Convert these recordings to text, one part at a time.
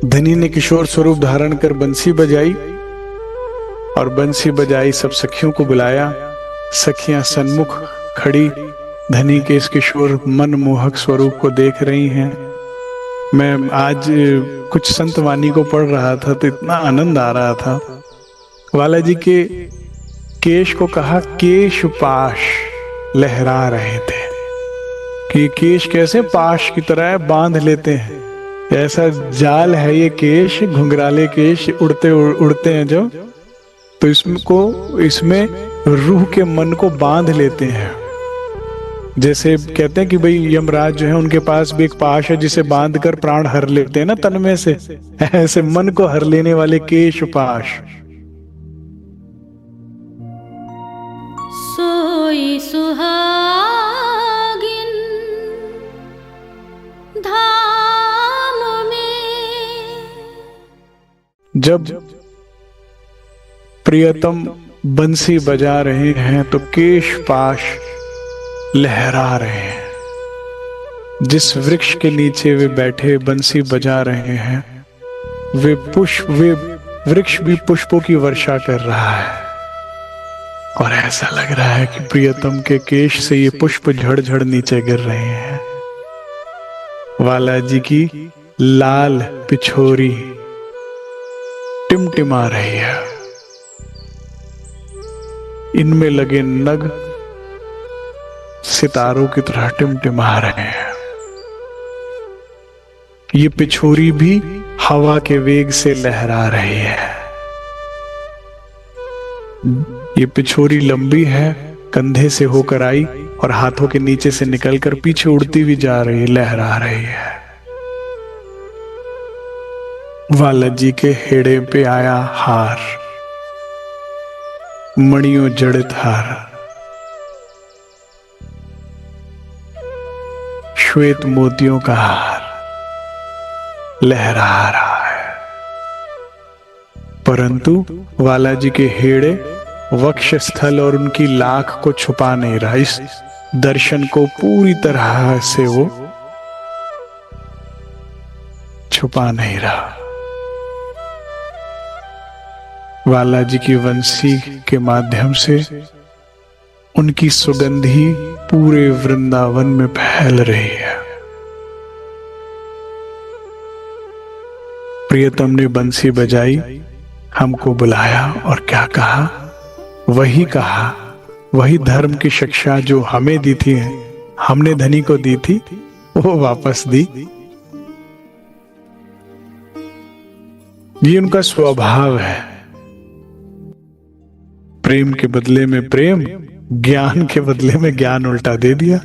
धनी ने किशोर स्वरूप धारण कर बंसी बजाई और बंसी बजाई सब सखियों को बुलाया। सखियां सन्मुख खड़ी धनी के इस किशोर मनमोहक स्वरूप को देख रही हैं। मैं आज कुछ संत वाणी को पढ़ रहा था तो इतना आनंद आ रहा था। वाला जी के केश को कहा केश पाश लहरा रहे थे कि केश कैसे पाश की तरह बांध लेते हैं, ऐसा जाल है ये केश, घुंघराले केश उड़ते उड़ते हैं जो, तो इसमें रूह के मन को बांध लेते हैं। जैसे कहते हैं कि भाई यमराज जो है उनके पास भी एक पाश है जिसे बांध कर प्राण हर लेते हैं ना तन में से, ऐसे मन को हर लेने वाले केश पाश। सोई सुहागिन धाम में। जब प्रियतम बंसी बजा रहे हैं तो केश पाश लहरा रहे हैं। जिस वृक्ष के नीचे वे बैठे बंसी बजा रहे हैं वे वृक्ष भी पुष्पों की वर्षा कर रहा है और ऐसा लग रहा है कि प्रियतम के केश से ये पुष्प झड़ नीचे गिर रहे हैं। वाला जी की लाल पिछोरी टिमटिमा रही है, इनमें लगे नग सितारों की तरह टिमटिमा रहे हैं। ये पिछोरी भी हवा के वेग से लहरा रही है। ये पिछोरी लंबी है, कंधे से होकर आई और हाथों के नीचे से निकलकर पीछे उड़ती हुई जा रही, लहरा रही है। वाला जी के हेड़े पे आया हार, मणियों जड़ित हार, श्वेत मोतियों का हार लहरा रहा है। परंतु वाला जी के हेड़े वक्ष स्थल और उनकी लाख को छुपा नहीं रहा। इस दर्शन को पूरी तरह से वो छुपा नहीं रहा। वाला जी की वंशी के माध्यम से उनकी सुगंधी पूरे वृंदावन में फैल रही है। प्रियतम ने बंसी बजाई, हमको बुलाया और क्या कहा? वही धर्म की शिक्षा जो हमें दी थी, हमने धनी को दी थी, वो वापस दी। ये उनका स्वभाव है। प्रेम के बदले में प्रेम, ज्ञान के बदले में ज्ञान उल्टा दे दिया।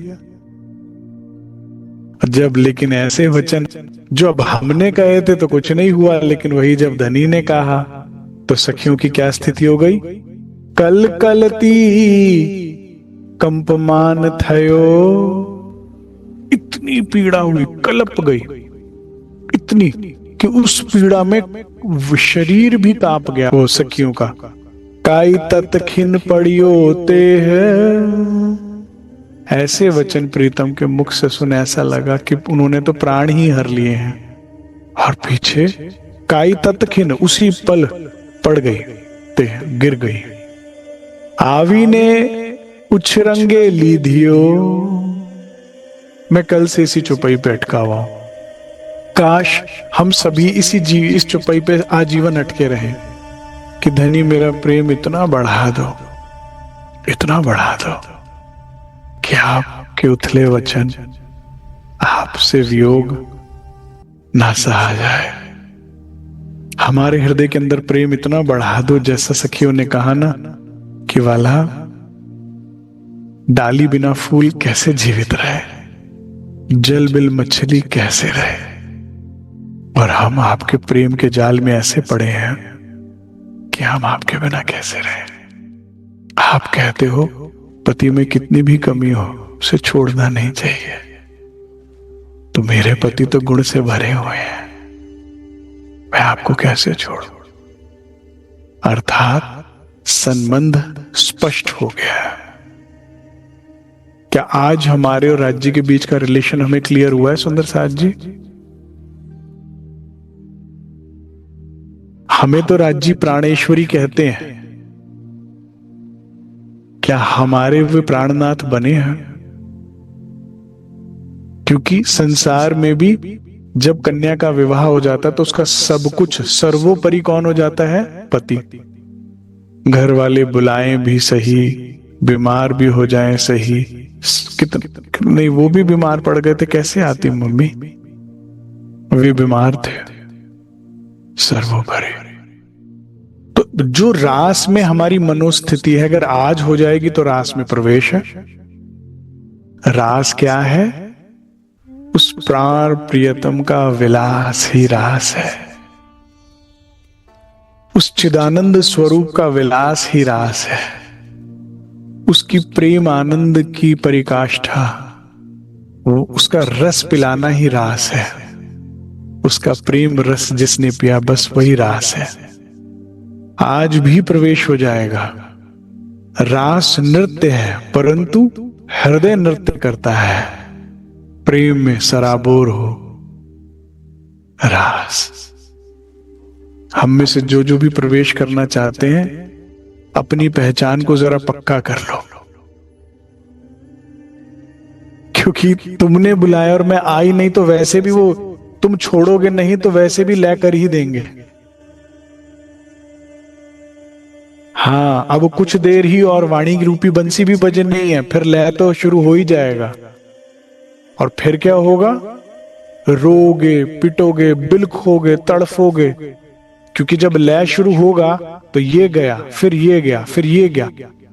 जब लेकिन ऐसे वचन जो अब हमने कहे थे तो कुछ नहीं हुआ, लेकिन वही जब धनी ने कहा तो सखियों की क्या स्थिति हो गई? कल कलती कंपमान थयो, इतनी पीड़ा हुई, कलप गई इतनी कि उस पीड़ा में शरीर भी कांप गया वो सखियों का। काई तत खिन पड़ियो ते है, ऐसे वचन प्रीतम के मुख से सुने ऐसा लगा कि उन्होंने तो प्राण ही हर लिए हैं। और पीछे काई तत खिन उसी पल पड़ गई, ते गिर गई। आवी ने उछरंगे लीधियो, मैं कल से इसी चुपई पे अटका हुआ हूं। काश हम सभी इस चुपई पे आजीवन अटके रहें कि धनी मेरा प्रेम इतना बढ़ा दो, इतना बढ़ा दो कि आपके उथले वचन, आपसे वियोग ना सहा जाए। हमारे हृदय के अंदर प्रेम इतना बढ़ा दो, जैसा सखियों ने कहा ना कि वाला डाली बिना फूल कैसे जीवित रहे, जल बिल मछली कैसे रहे, और हम आपके प्रेम के जाल में ऐसे पड़े हैं कि हम आपके बिना कैसे रहे। आप कहते हो पति में कितनी भी कमी हो उसे छोड़ना नहीं चाहिए, तो मेरे पति तो गुण से भरे हुए हैं, मैं आपको कैसे छोड़ूं? अर्थात संबंध स्पष्ट हो गया। क्या आज हमारे और राज्य के बीच का रिलेशन हमें क्लियर हुआ है सुंदर साथ जी? हमें तो राज्य प्राणेश्वरी कहते हैं, क्या हमारे वे प्राणनाथ बने हैं? क्योंकि संसार में भी जब कन्या का विवाह हो जाता है तो उसका सब कुछ सर्वोपरि कौन हो जाता है? पति। घर वाले बुलाएं भी सही, बीमार भी हो जाएं सही, कितने नहीं, वो भी बीमार पड़ गए थे, कैसे आती मम्मी? वे बीमार थे, सर्वोपरि। तो जो रास में हमारी मनोस्थिति है, अगर आज हो जाएगी तो रास में प्रवेश है। रास क्या है? उस प्राण प्रियतम का विलास ही रास है, उस चिदानंद स्वरूप का विलास ही रास है, उसकी प्रेम आनंद की परिकाष्ठा, वो उसका रस पिलाना ही रास है। उसका प्रेम रस जिसने पिया बस वही रास है। आज भी प्रवेश हो जाएगा। रास नृत्य है, परंतु हृदय नृत्य करता है, प्रेम में सराबोर हो रास। हम में से जो जो भी प्रवेश करना चाहते हैं, अपनी पहचान को जरा पक्का कर लो, क्योंकि तुमने बुलाया और मैं आई नहीं तो वैसे भी वो, तुम छोड़ोगे नहीं तो वैसे भी लेकर ही देंगे। हाँ, अब कुछ देर ही और वाणी की रूपी बंसी भी बजनी है, फिर लय तो शुरू हो ही जाएगा। और फिर क्या होगा? रोगे, पिटोगे, बिलखोगे, तड़फोगे, क्योंकि जब लय शुरू होगा तो ये गया, फिर ये गया, फिर ये गया,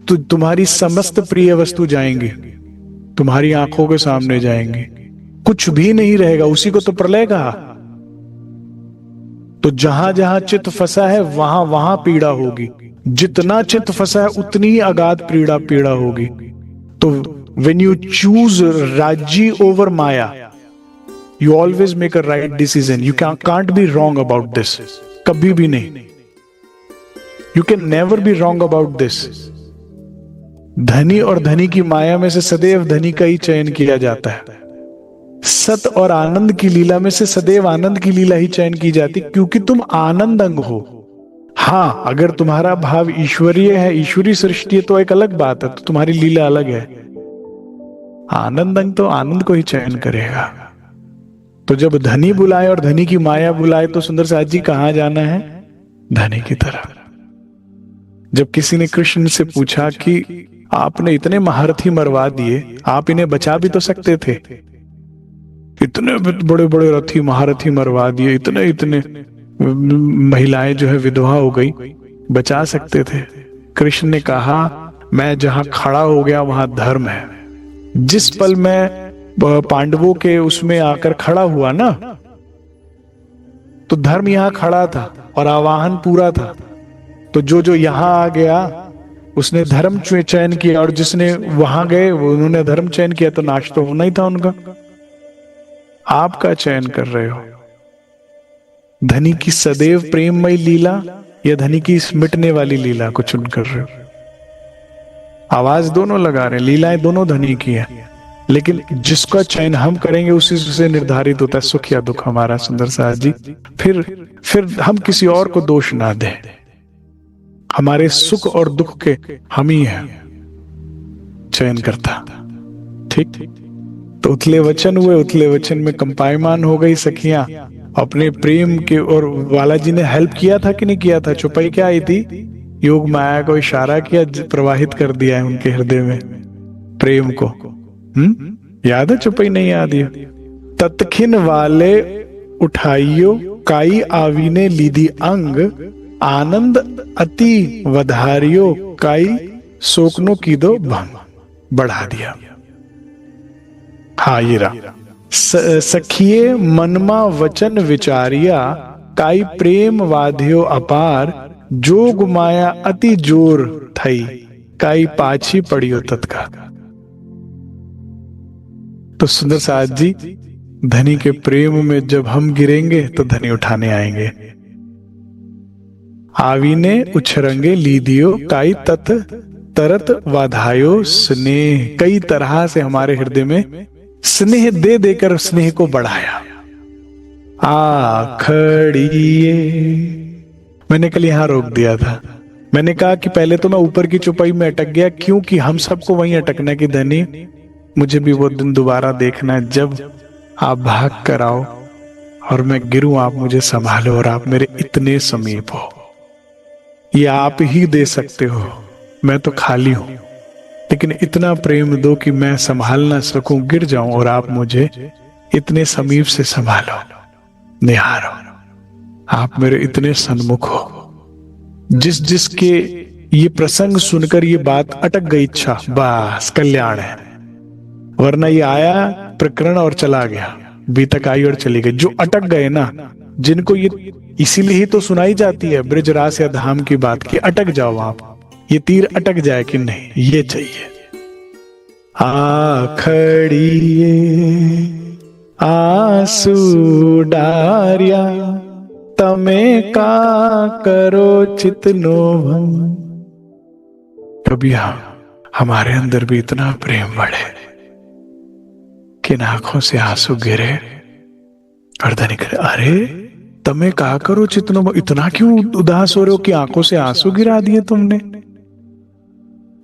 तो तुम्हारी समस्त प्रिय वस्तु जाएंगी, तुम्हारी आंखों के सामने जाएंगी, कुछ भी नहीं रहेगा। उसी को तो प्रलय कहा। तो जहां जहां चित्त फंसा है वहां वहां पीड़ा होगी। जितना चित्त फंसा है उतनी ही अगाध पीड़ा होगी। तो when you choose Raji over Maya, you always make a right decision. You can't be wrong about this. कभी भी नहीं। You can never be wrong about this. धनी और धनी की माया में से सदैव धनी का ही चयन किया जाता है। सत और आनंद की लीला में से सदैव आनंद की लीला ही चयन की जाती, क्योंकि तुम आनंद अंग हो। हाँ, अगर तुम्हारा भाव ईश्वरीय है, ईश्वरी सृष्टि है, तो एक अलग बात है, तो तुम्हारी लीला अलग है। आनंद अंग तो आनंद को ही चयन करेगा। तो जब धनी बुलाए और धनी की माया बुलाए तो सुंदर साथ जी कहां जाना है? धनी की तरफ। जब किसी ने कृष्ण से पूछा कि आपने इतने महारथी मरवा दिए, आप इन्हें बचा भी तो सकते थे, इतने बड़े बड़े रथी महारथी मरवा दिए, इतने इतने महिलाएं जो है विधवा हो गई, बचा सकते थे। कृष्ण ने कहा, मैं जहां खड़ा हो गया वहां धर्म है। जिस पल मैं पांडवों के उसमें आकर खड़ा हुआ ना, तो धर्म यहां खड़ा था और आवाहन पूरा था। तो जो जो यहां आ गया उसने धर्म चयन किया, और जिसने वहां गए वो उन्होंने धर्म चयन किया, तो नाश तो होना ही था उनका। आपका चयन कर रहे हो। धनी की सदैव प्रेममयी लीला या धनी की मिटने वाली लीला को चुन कर रहे हो? आवाज दोनों लगा रहे हैं, लीलाएं दोनों धनी की है, लेकिन जिसका चयन हम करेंगे उसी से निर्धारित होता है सुख या दुख हमारा। सुंदर साथ जी, फिर हम किसी और को दोष ना दें। हमारे सुख और दुख के हम ही हैं चयन करता। ठीक। तो उथले वचन हुए, उथले वचन में कंपायमान हो गई सखियां अपने प्रेम के। और बालाजी ने हेल्प किया था कि नहीं किया था? चुपाई क्या आई थी? योग माया को इशारा किया, प्रवाहित कर दिया है उनके हृदय में प्रेम को। याद है? चुपाई नहीं याद है? तत्खिन वाले उठाइयो काई आवीने लीदी अंग, आनंद अति वधारियो काई सोकनो की दो भंग। बढ़ा दिया। हाँ, ये रहा। सखिए मनमा वचन विचारिया, काई प्रेम वाध्यो अपार, जोग माया अति जोर थई, काई पाछी पड़ियो तत्का। तो सुंदर साथ जी, धनी के प्रेम में जब हम गिरेंगे तो धनी उठाने आएंगे। आवीने उछरंगे लीदियो काई तत् तरत वाधायो स्नेह। कई तरह से हमारे हृदय में स्नेह दे देकर स्नेह को बढ़ाया। आखड़िए मैंने कल यहाँ रोक दिया था। मैंने कहा कि पहले तो मैं ऊपर की चौपाई में अटक गया, क्योंकि हम सबको वहीं अटकना कि धनी मुझे भी वो दिन दोबारा देखना है जब आप भाग कर आओ और मैं गिरूं, आप मुझे संभालो और आप मेरे इतने समीप हो। ये आप ही दे सकते हो, मैं तो खाली हूं, लेकिन इतना प्रेम दो कि मैं संभाल ना सकूं, गिर जाऊं और आप मुझे इतने समीप से संभालो, निहारो। आप मेरे इतने सन्मुख हो। जिस जिसके ये प्रसंग सुनकर ये बात अटक गई इच्छा, बस कल्याण है। वरना ये आया प्रकरण और चला गया, बीतक आई और चली गई। जो अटक गए ना, जिनको ये इसीलिए ही तो सुनाई जाती है ब्रजरास या धाम की बात कि अटक जाओ आप, ये तीर अटक जाए कि नहीं, ये चाहिए। आखड़िए आंसू डारिया तमे का करो चितनो भंग। कभी हमारे अंदर भी इतना प्रेम बढ़े कि आंखों से आंसू गिरे और धनी करे, अरे तमे का करो चितनो भंग, इतना क्यों उदास हो रहे हो कि आंखों से आंसू गिरा दिए तुमने।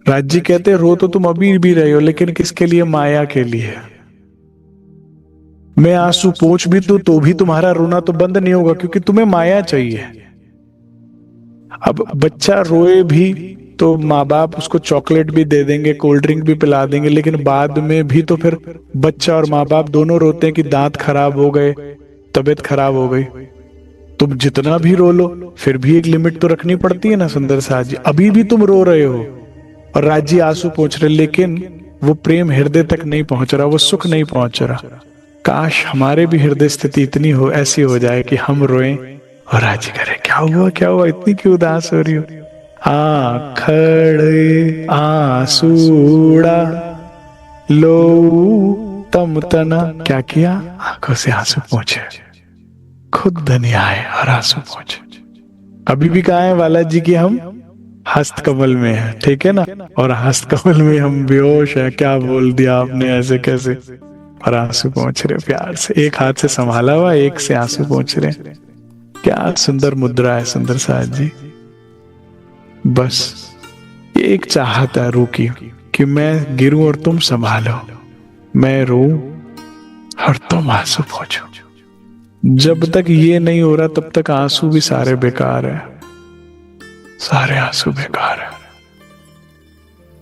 राज्य कहते रो तो तुम अभी भी रहे हो, लेकिन किसके लिए? माया के लिए। मैं आंसू पोंछ भी दूं तो भी तुम्हारा रोना तो बंद नहीं होगा, क्योंकि तुम्हें माया चाहिए। अब बच्चा रोए भी तो माँ बाप उसको चॉकलेट भी दे देंगे, कोल्ड ड्रिंक भी पिला देंगे, लेकिन बाद में भी तो फिर बच्चा और माँ बाप दोनों रोते हैं कि दांत खराब हो गए, तबीयत खराब हो गई। तुम जितना भी रो लो फिर भी एक लिमिट तो रखनी पड़ती है ना सुंदर साथ जी। अभी भी तुम रो रहे हो और राज्य आंसू पहुंच रहे, लेकिन वो प्रेम हृदय तक नहीं पहुंच रहा, वो सुख नहीं पहुंच रहा। काश हमारे भी हृदय स्थिति इतनी हो, ऐसी हो जाए कि हम रोएं और राज्य करे, क्या हुआ क्या हुआ, इतनी क्यों उदास हो रही हो। आखड़े आंसूड़ा लो तम तना, क्या किया? आंखों से आंसू पहुंचे, खुद धनी आए और आंसू पहुंचे। अभी भी कहा है बालाजी की हम हस्त कमल में है, ठीक है ना, और हस्त कमल में हम बेहोश है। क्या बोल दिया आपने, ऐसे कैसे? और आंसू पहुंच रहे प्यार से, एक हाथ से संभाला हुआ, एक से आंसू पहुंच रहे। क्या सुंदर मुद्रा है सुंदर साथ जी। बस ये एक चाहत है रू की कि मैं गिरूं और तुम संभालो, मैं रो और तुम आंसू पहुंचो। जब तक ये नहीं हो रहा तब तक आंसू भी सारे बेकार है, सारे आंसू बेकार है।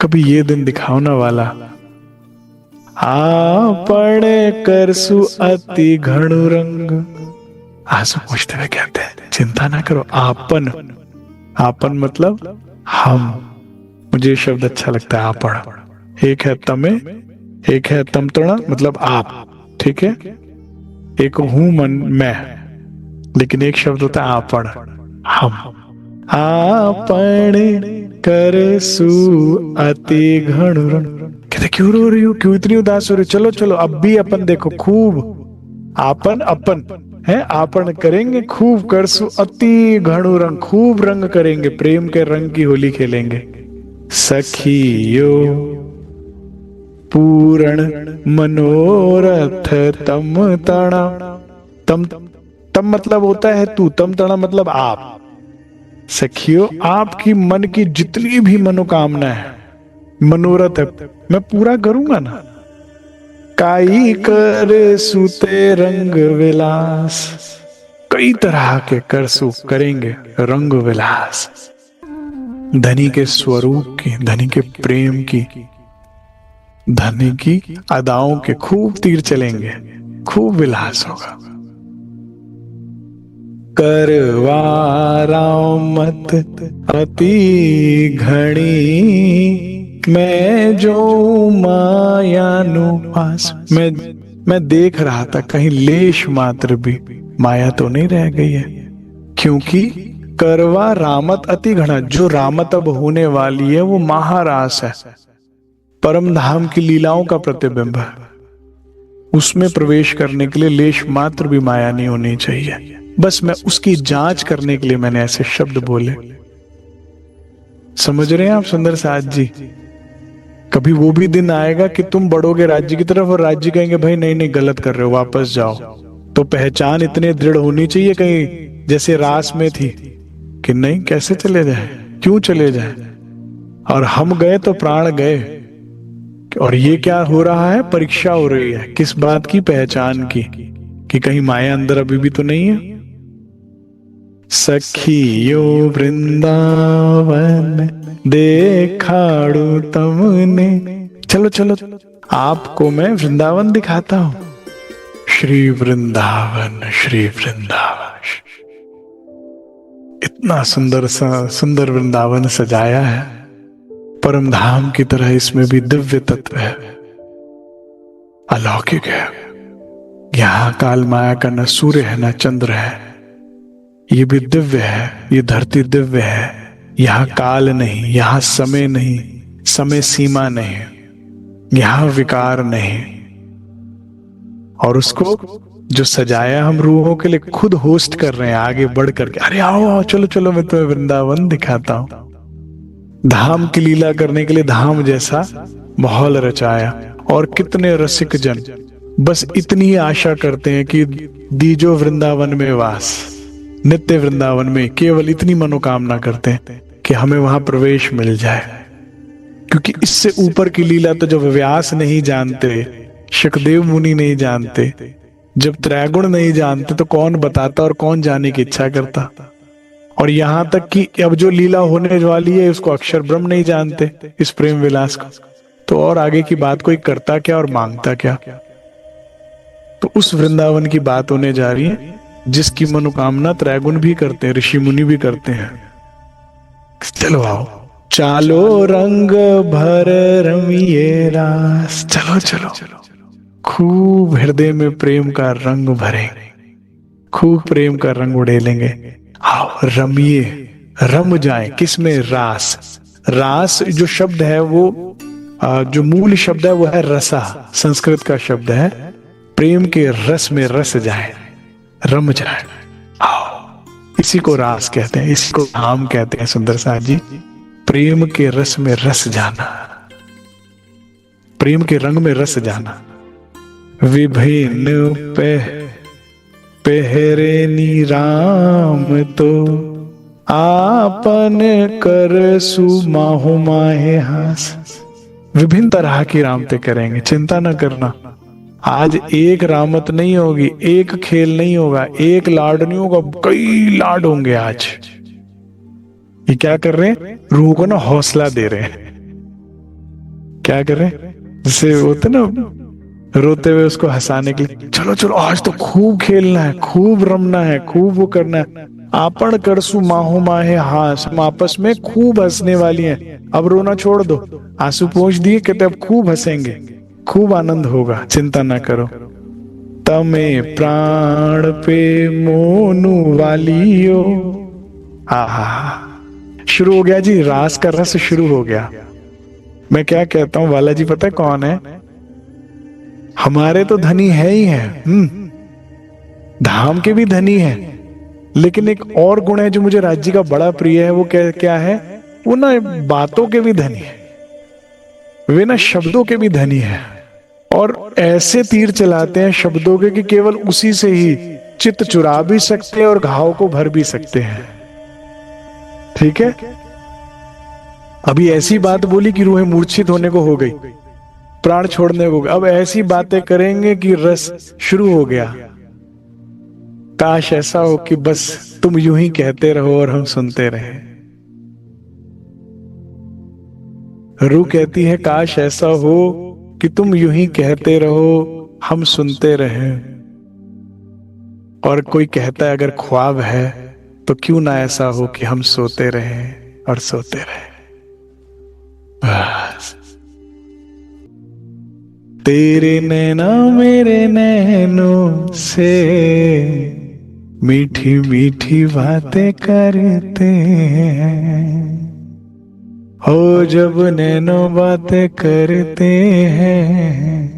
कभी ये दिन दिखाओ ना वाला, आपण करसु अति घणु रंग। आंसू पूछते हुए कहते हैं, चिंता ना करो, आपन, आपन मतलब हम। मुझे शब्द अच्छा लगता है, आपण। एक है तमे, एक है तमतणा मतलब आप, ठीक है। एक हूं मन मैं, लेकिन एक शब्द होता है आपण, हम। आपण करसु अति घणु रंग। कहते क्यों रो रही हो, क्यों इतनी उदास हो रही हो? चलो चलो अब भी अपन देखो, खूब आपन अपन है, आपन करेंगे खूब, करसु अति घणु रंग, खूब रंग करेंगे, प्रेम के रंग की होली खेलेंगे। सखियो पूर्ण मनोरथ तम तणा। तम मतलब होता है तू, तम तणा मतलब आप। सखियो आपकी मन की जितनी भी मनोकामना है, मनोरथ है, मैं पूरा करूंगा ना। काई करे सुते रंग विलास, कई तरह के करसु करेंगे रंग विलास। धनी के स्वरूप की, धनी के प्रेम की, धनी की अदाओं के खूब तीर चलेंगे, खूब विलास होगा। करवारा मत अति घणी, मैं जो मायानु पास। मैं देख रहा था कहीं लेश मात्र भी माया तो नहीं रह गई है, क्योंकि करवा रामत अति घना, जो रामत अब होने वाली है वो महारास है, परम धाम की लीलाओं का प्रतिबिंब है। उसमें प्रवेश करने के लिए लेश मात्र भी माया नहीं होनी चाहिए। बस मैं उसकी जांच करने के लिए मैंने ऐसे शब्द बोले। समझ रहे हैं आप सुंदर साथ जी? कभी वो भी दिन आएगा कि तुम बढ़ोगे राज्य की तरफ और राज्य कहेंगे भाई नहीं नहीं गलत कर रहे हो, वापस जाओ। तो पहचान इतने दृढ़ होनी चाहिए, कहीं जैसे रास में थी कि नहीं, कैसे चले जाए, क्यों चले जाए, और हम गए तो प्राण गए। और ये क्या हो रहा है, परीक्षा हो रही है, किस बात की, पहचान की, कि कहीं माया अंदर अभी भी तो नहीं है। सखियो वृंदावन देखाड़ू तमने, चलो चलो आपको मैं वृंदावन दिखाता हूं। श्री वृंदावन, श्री वृंदावन, इतना सुंदर वृंदावन सजाया है, परम धाम की तरह। इसमें भी दिव्य तत्व है, अलौकिक है। यहां काल माया का न सूर्य है न चंद्र है, ये भी दिव्य है, ये धरती दिव्य है। यहां काल नहीं, यहां समय नहीं, समय सीमा नहीं, यहां विकार नहीं। और उसको जो सजाया हम रूहों के लिए खुद होस्ट कर रहे हैं, आगे बढ़ करके, अरे आओ आओ, चलो चलो, मैं तुम्हें वृंदावन दिखाता हूं। धाम की लीला करने के लिए धाम जैसा माहौल रचाया। और कितने रसिक जन बस इतनी आशा करते हैं कि दीजो वृंदावन में वास, नित्य वृंदावन में, केवल इतनी मनोकामना करते हैं कि हमें वहां प्रवेश मिल जाए। क्योंकि इससे ऊपर की लीला तो जब व्यास नहीं जानते, शुकदेव मुनि नहीं जानते, जब त्रैगुण नहीं जानते, तो कौन बताता और कौन जाने की इच्छा करता। और यहां तक कि अब जो लीला होने वाली है उसको अक्षर ब्रह्म नहीं जानते, इस प्रेम विलास को, तो और आगे की बात कोई करता क्या और मांगता क्या। तो उस वृंदावन की बात होने जा रही है जिसकी मनोकामना त्रैगुण भी करते हैं, ऋषि मुनि भी करते हैं। चलो आओ, चालो रंग भर रमिए रास, चलो चलो खूब हृदय में प्रेम का रंग भरे, खूब प्रेम का रंग उड़ेलेंगे। आओ रमिए, रम जाए, किसमें, रास। रास जो शब्द है वो जो मूल शब्द है वो है रसा, संस्कृत का शब्द है। प्रेम के रस में रस जाए, रम जाए। आओ, इसी को रास कहते हैं, इसी को धाम कहते हैं। सुंदर साथ जी, प्रेम के रस में रस जाना, प्रेम के रंग में रस जाना। विभिन्न पहरे नी राम तो आपन कर सुमाहु माहे हास। विभिन्न तरह की रामते करेंगे, चिंता न करना। आज एक रामत नहीं होगी, एक खेल नहीं होगा, एक लाड नहीं होगा, कई लाड होंगे आज। ये क्या कर रहे हैं, रूह को ना हौसला दे रहे हैं। क्या कर रहे हैं, जैसे होते ना रोते हुए उसको हंसाने के लिए, चलो चलो आज तो खूब खेलना है, खूब रमना है, खूब वो करना है। आपन करसु माहो माहे हास, हम आपस में खूब हंसने वाली हैं। अब रोना छोड़ दो, आंसू पोंछ दिए, कहते अब खूब हंसेंगे, खूब आनंद होगा, चिंता ना करो। तमे प्राण पे मोनू वालियो। आहा, शुरू हो गया जी, रास का रस शुरू हो गया। मैं क्या कहता हूं, वाला जी पता है कौन है? हमारे तो धनी है ही है, धाम के भी धनी है। लेकिन एक और गुण है जो मुझे राज्य का बड़ा प्रिय है, वो क्या है? वो ना बातों के भी धनी है, वे ना शब्दों के भी धनी है। और ऐसे तीर चलाते हैं शब्दों के कि केवल उसी से ही चित्त चुरा भी सकते हैं और घाव को भर भी सकते हैं। ठीक है, अभी ऐसी बात बोली कि रूहें मूर्छित होने को हो गई, प्राण छोड़ने को। अब ऐसी बातें करेंगे कि रस शुरू हो गया। काश ऐसा हो कि बस तुम यूं ही कहते रहो और हम सुनते रहे। रूह कहती है काश ऐसा हो कि तुम यूं ही कहते रहो, हम सुनते रहे। और कोई कहता है अगर ख्वाब है तो क्यों ना ऐसा हो कि हम सोते रहे और सोते रहे। बस तेरे नैना मेरे नैनों से मीठी मीठी बातें करते हैं। हो जब नैनों बातें करते हैं,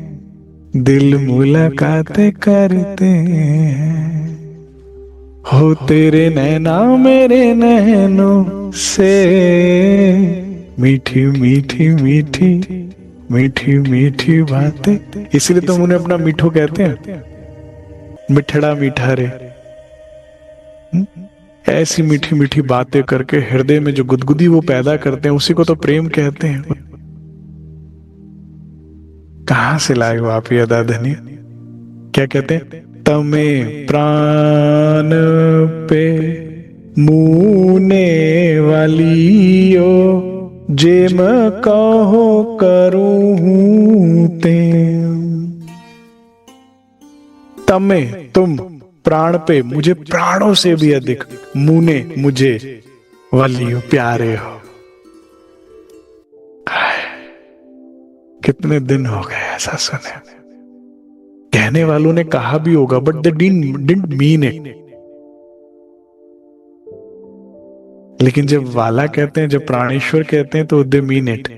दिल मुलाकातें करते हैं। हो तेरे नैना मेरे नैनों से मीठी मीठी मीठी मीठी मीठी बातें। इसलिए तो उन्हें अपना मीठो कहते हैं, मिठड़ा मीठा रे। ऐसी मीठी मीठी बातें करके हृदय में जो गुदगुदी वो पैदा करते हैं, उसी को तो प्रेम कहते हैं। कहां से लाए हो आप ये अदा धनी? क्या कहते हैं? तमे प्राण पे मुने वालियो, जेम कहो करूं ते। तमे तुम, प्राण पे मुझे प्राणों से भी अधिक, मुने मुझे, वालियो प्यारे हो। कितने दिन हो गए ऐसा सुने। कहने वालों ने कहा भी होगा, but they didn't mean it. लेकिन जब वाला कहते हैं, जब प्राणेश्वर कहते हैं, तो दे मीन इट।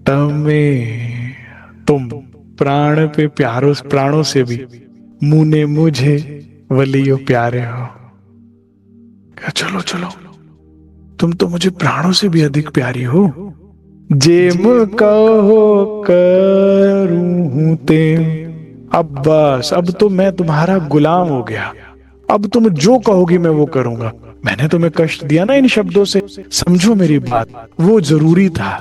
तमे तुम, प्राण पे प्राणों से भी, मुने मुझे, वलियो प्यारे हो। चलो चलो, तुम तो मुझे प्राणों से भी अधिक प्यारी हो। जेम कहो करूं ते। अब बस, अब तो मैं तुम्हारा गुलाम हो गया। अब तुम जो कहोगी मैं वो करूंगा। मैंने तुम्हें कष्ट दिया ना इन शब्दों से, समझो मेरी बात। वो जरूरी था,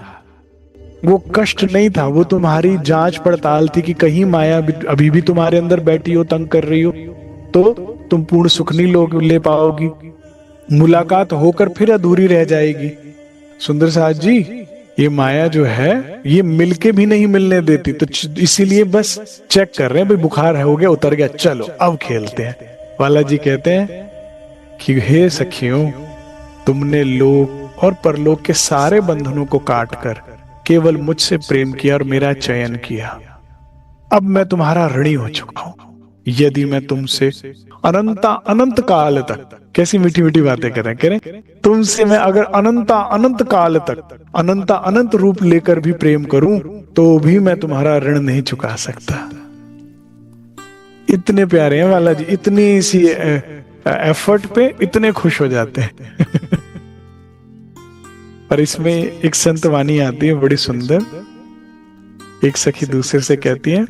वो कष्ट नहीं था, वो तुम्हारी जांच पड़ताल थी कि कहीं माया अभी भी तुम्हारे अंदर बैठी हो, तंग कर रही हो, तो तुम पूर्ण सुख नहीं ले पाओगी। मुलाकात होकर फिर अधूरी रह जाएगी। सुंदर साथ जी, ये माया जो है ये मिलके भी नहीं मिलने देती, तो इसीलिए बस चेक कर रहे हैं, भाई बुखार हो गया, उतर गया, चलो अब खेलते हैं। वाला जी कहते हैं कि हे सखियों, तुमने लोक और परलोक के सारे बंधनों को काटकर केवल मुझसे प्रेम किया और मेरा चयन किया। अब मैं तुम्हारा ऋणी हो चुका हूं। यदि मैं तुमसे अनंत काल तक, कैसी मीठी मीठी बातें करें, तुमसे मैं अगर अनंत काल तक अनंत रूप लेकर भी प्रेम करूं, तो भी मैं तुम्हारा ऋण नहीं चुका सकता। इतने प्यारे हैं वाला जी, इतनी सी एफर्ट पे इतने खुश हो जाते हैं। और इसमें एक संत वाणी आती है बड़ी सुंदर। एक सखी दूसरे से कहती है,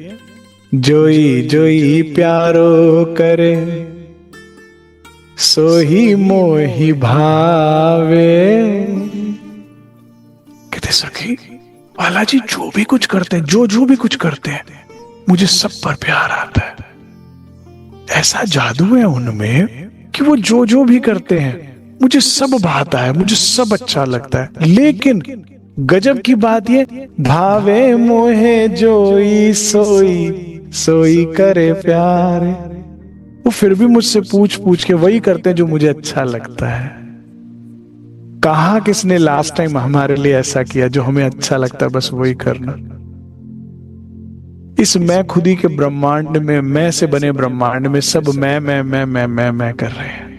जोई जोई प्यारो करे, सोही मोही भावे। कहते सखी, वाला जी जो भी कुछ करते हैं, जो भी कुछ करते हैं, मुझे सब पर प्यार आता है। ऐसा जादू है उनमें कि वो जो भी करते हैं मुझे सब भाता है, मुझे सब अच्छा लगता है। लेकिन गजब की बात ये, भावे मोहे जोई सोई, सोई करे प्यार। वो फिर भी मुझसे पूछ पूछ के वही करते हैं जो मुझे अच्छा लगता है। कहा किसने लास्ट टाइम हमारे लिए ऐसा किया? जो हमें अच्छा लगता है बस वही करना। इस मैं खुदी के ब्रह्मांड में, मैं से बने ब्रह्मांड में सब मैं कर रहे हैं।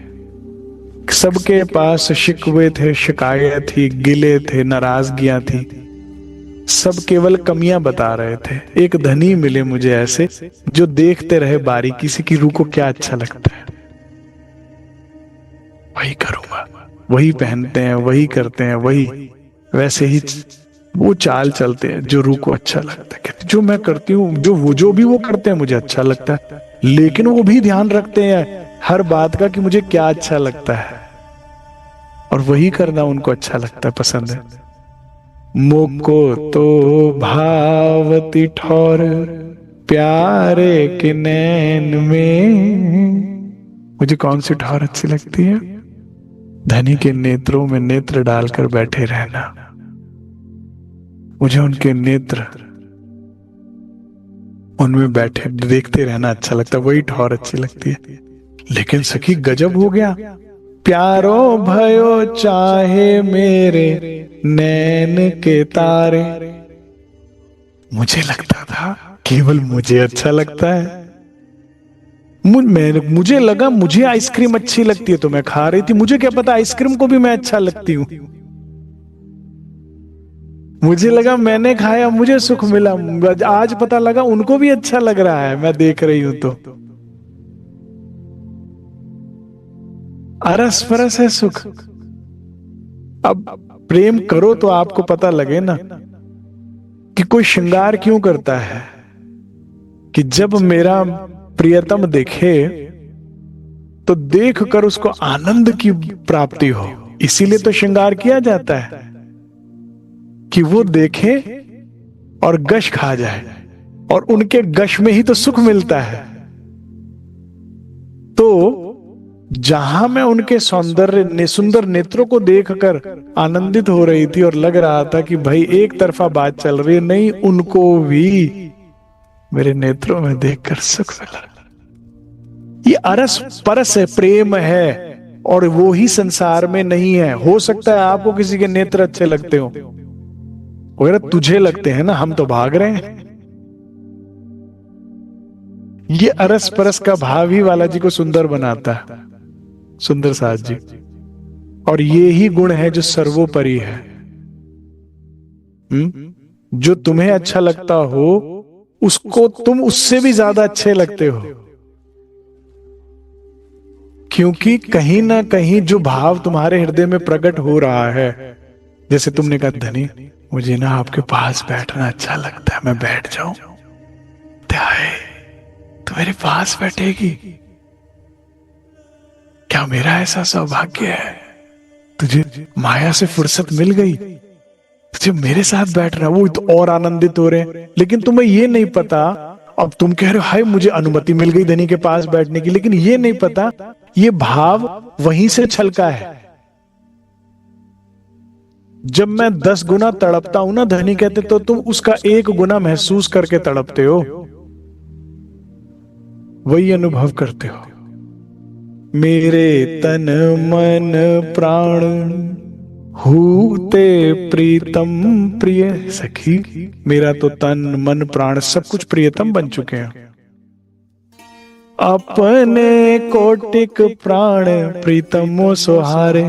सबके पास शिकवे थे, शिकायत थी, गिले थे, नाराजगियां थी, सब केवल कमियां बता रहे थे। एक धनी मिले मुझे ऐसे जो देखते रहे बारी, किसी की रूह को क्या अच्छा लगता है वही करूंगा, वही पहनते हैं, वही करते हैं, वही वैसे ही वो चाल चलते हैं जो रूह को अच्छा लगता है। जो मैं करती हूँ, जो भी वो करते हैं मुझे अच्छा लगता है, लेकिन वो भी ध्यान रखते हैं हर बात का कि मुझे क्या अच्छा लगता है, और वही करना उनको अच्छा लगता है, पसंद है। मोको तो भावती ठौर प्यारे के नैन में। मुझे कौन सी ठौर अच्छी लगती है? धनी के नेत्रों में नेत्र डालकर बैठे रहना। मुझे उनके नेत्र, उनमें बैठे देखते रहना अच्छा लगता है, वही ठौर अच्छी लगती है। लेकिन सखी गजब हो गया, प्यारो भयो चाहे मेरे नैन के तारे। मुझे लगता था केवल मुझे अच्छा लगता है। मुझे लगा मुझे आइसक्रीम अच्छी लगती है तो मैं खा रही थी, मुझे क्या पता आइसक्रीम को भी मैं अच्छा लगती हूँ। मुझे लगा मैंने खाया मुझे सुख मिला, आज पता लगा उनको भी अच्छा लग रहा है, मैं देख रही हूं तो। अरस परस है सुख। अब प्रेम करो तो आपको पता लगे ना कि कोई श्रृंगार क्यों करता है, कि जब मेरा प्रियतम देखे तो देख कर उसको आनंद की प्राप्ति हो। इसीलिए तो श्रृंगार किया जाता है कि वो देखे और गश खा जाए, और उनके गश में ही तो सुख मिलता है। तो जहां मैं उनके सौंदर्य सुंदर नेत्रों को देखकर आनंदित हो रही थी और लग रहा था कि भाई एक तरफा बात चल रही है, नहीं, उनको भी मेरे नेत्रों में देखकर सुख मिला। ये अरस परस है, प्रेम है, और वो ही संसार में नहीं है। हो सकता है आपको किसी के नेत्र अच्छे लगते हो, वगैरह तुझे लगते हैं ना, हम तो भाग रहे हैं। ये अरस परस का भाव ही बालाजी को सुंदर बनाता है, सुंदर साथ जी। और ये ही गुण है जो सर्वोपरि है। जो तुम्हें अच्छा लगता हो उसको तुम उससे भी ज्यादा अच्छे लगते हो, क्योंकि कहीं ना कहीं जो भाव तुम्हारे हृदय में प्रकट हो रहा है, जैसे तुमने कहा धनी मुझे ना आपके पास बैठना अच्छा लगता है, मैं बैठ जाऊं, तो मेरे पास बैठेगी, क्या मेरा ऐसा सौभाग्य है, तुझे माया से फुर्सत मिल गई, तुझे मेरे साथ बैठना, वो तो और आनंदित हो रहे हैं। लेकिन तुम्हें ये नहीं पता, अब तुम कह रहे हो हाय मुझे अनुमति मिल गई धनी के पास बैठने की, लेकिन ये नहीं पता ये भाव वहीं से छलका है। जब मैं 10 गुना तड़पता हूं ना, धनी कहते, तो तुम उसका 1 गुना महसूस करके तड़पते हो, वही अनुभव करते हो। मेरे तन मन प्राण हूते प्रीतम प्रिय सखी, मेरा तो तन मन प्राण सब कुछ प्रियतम बन चुके हैं। अपने कोटिक प्राण प्रीतमो सुहारे,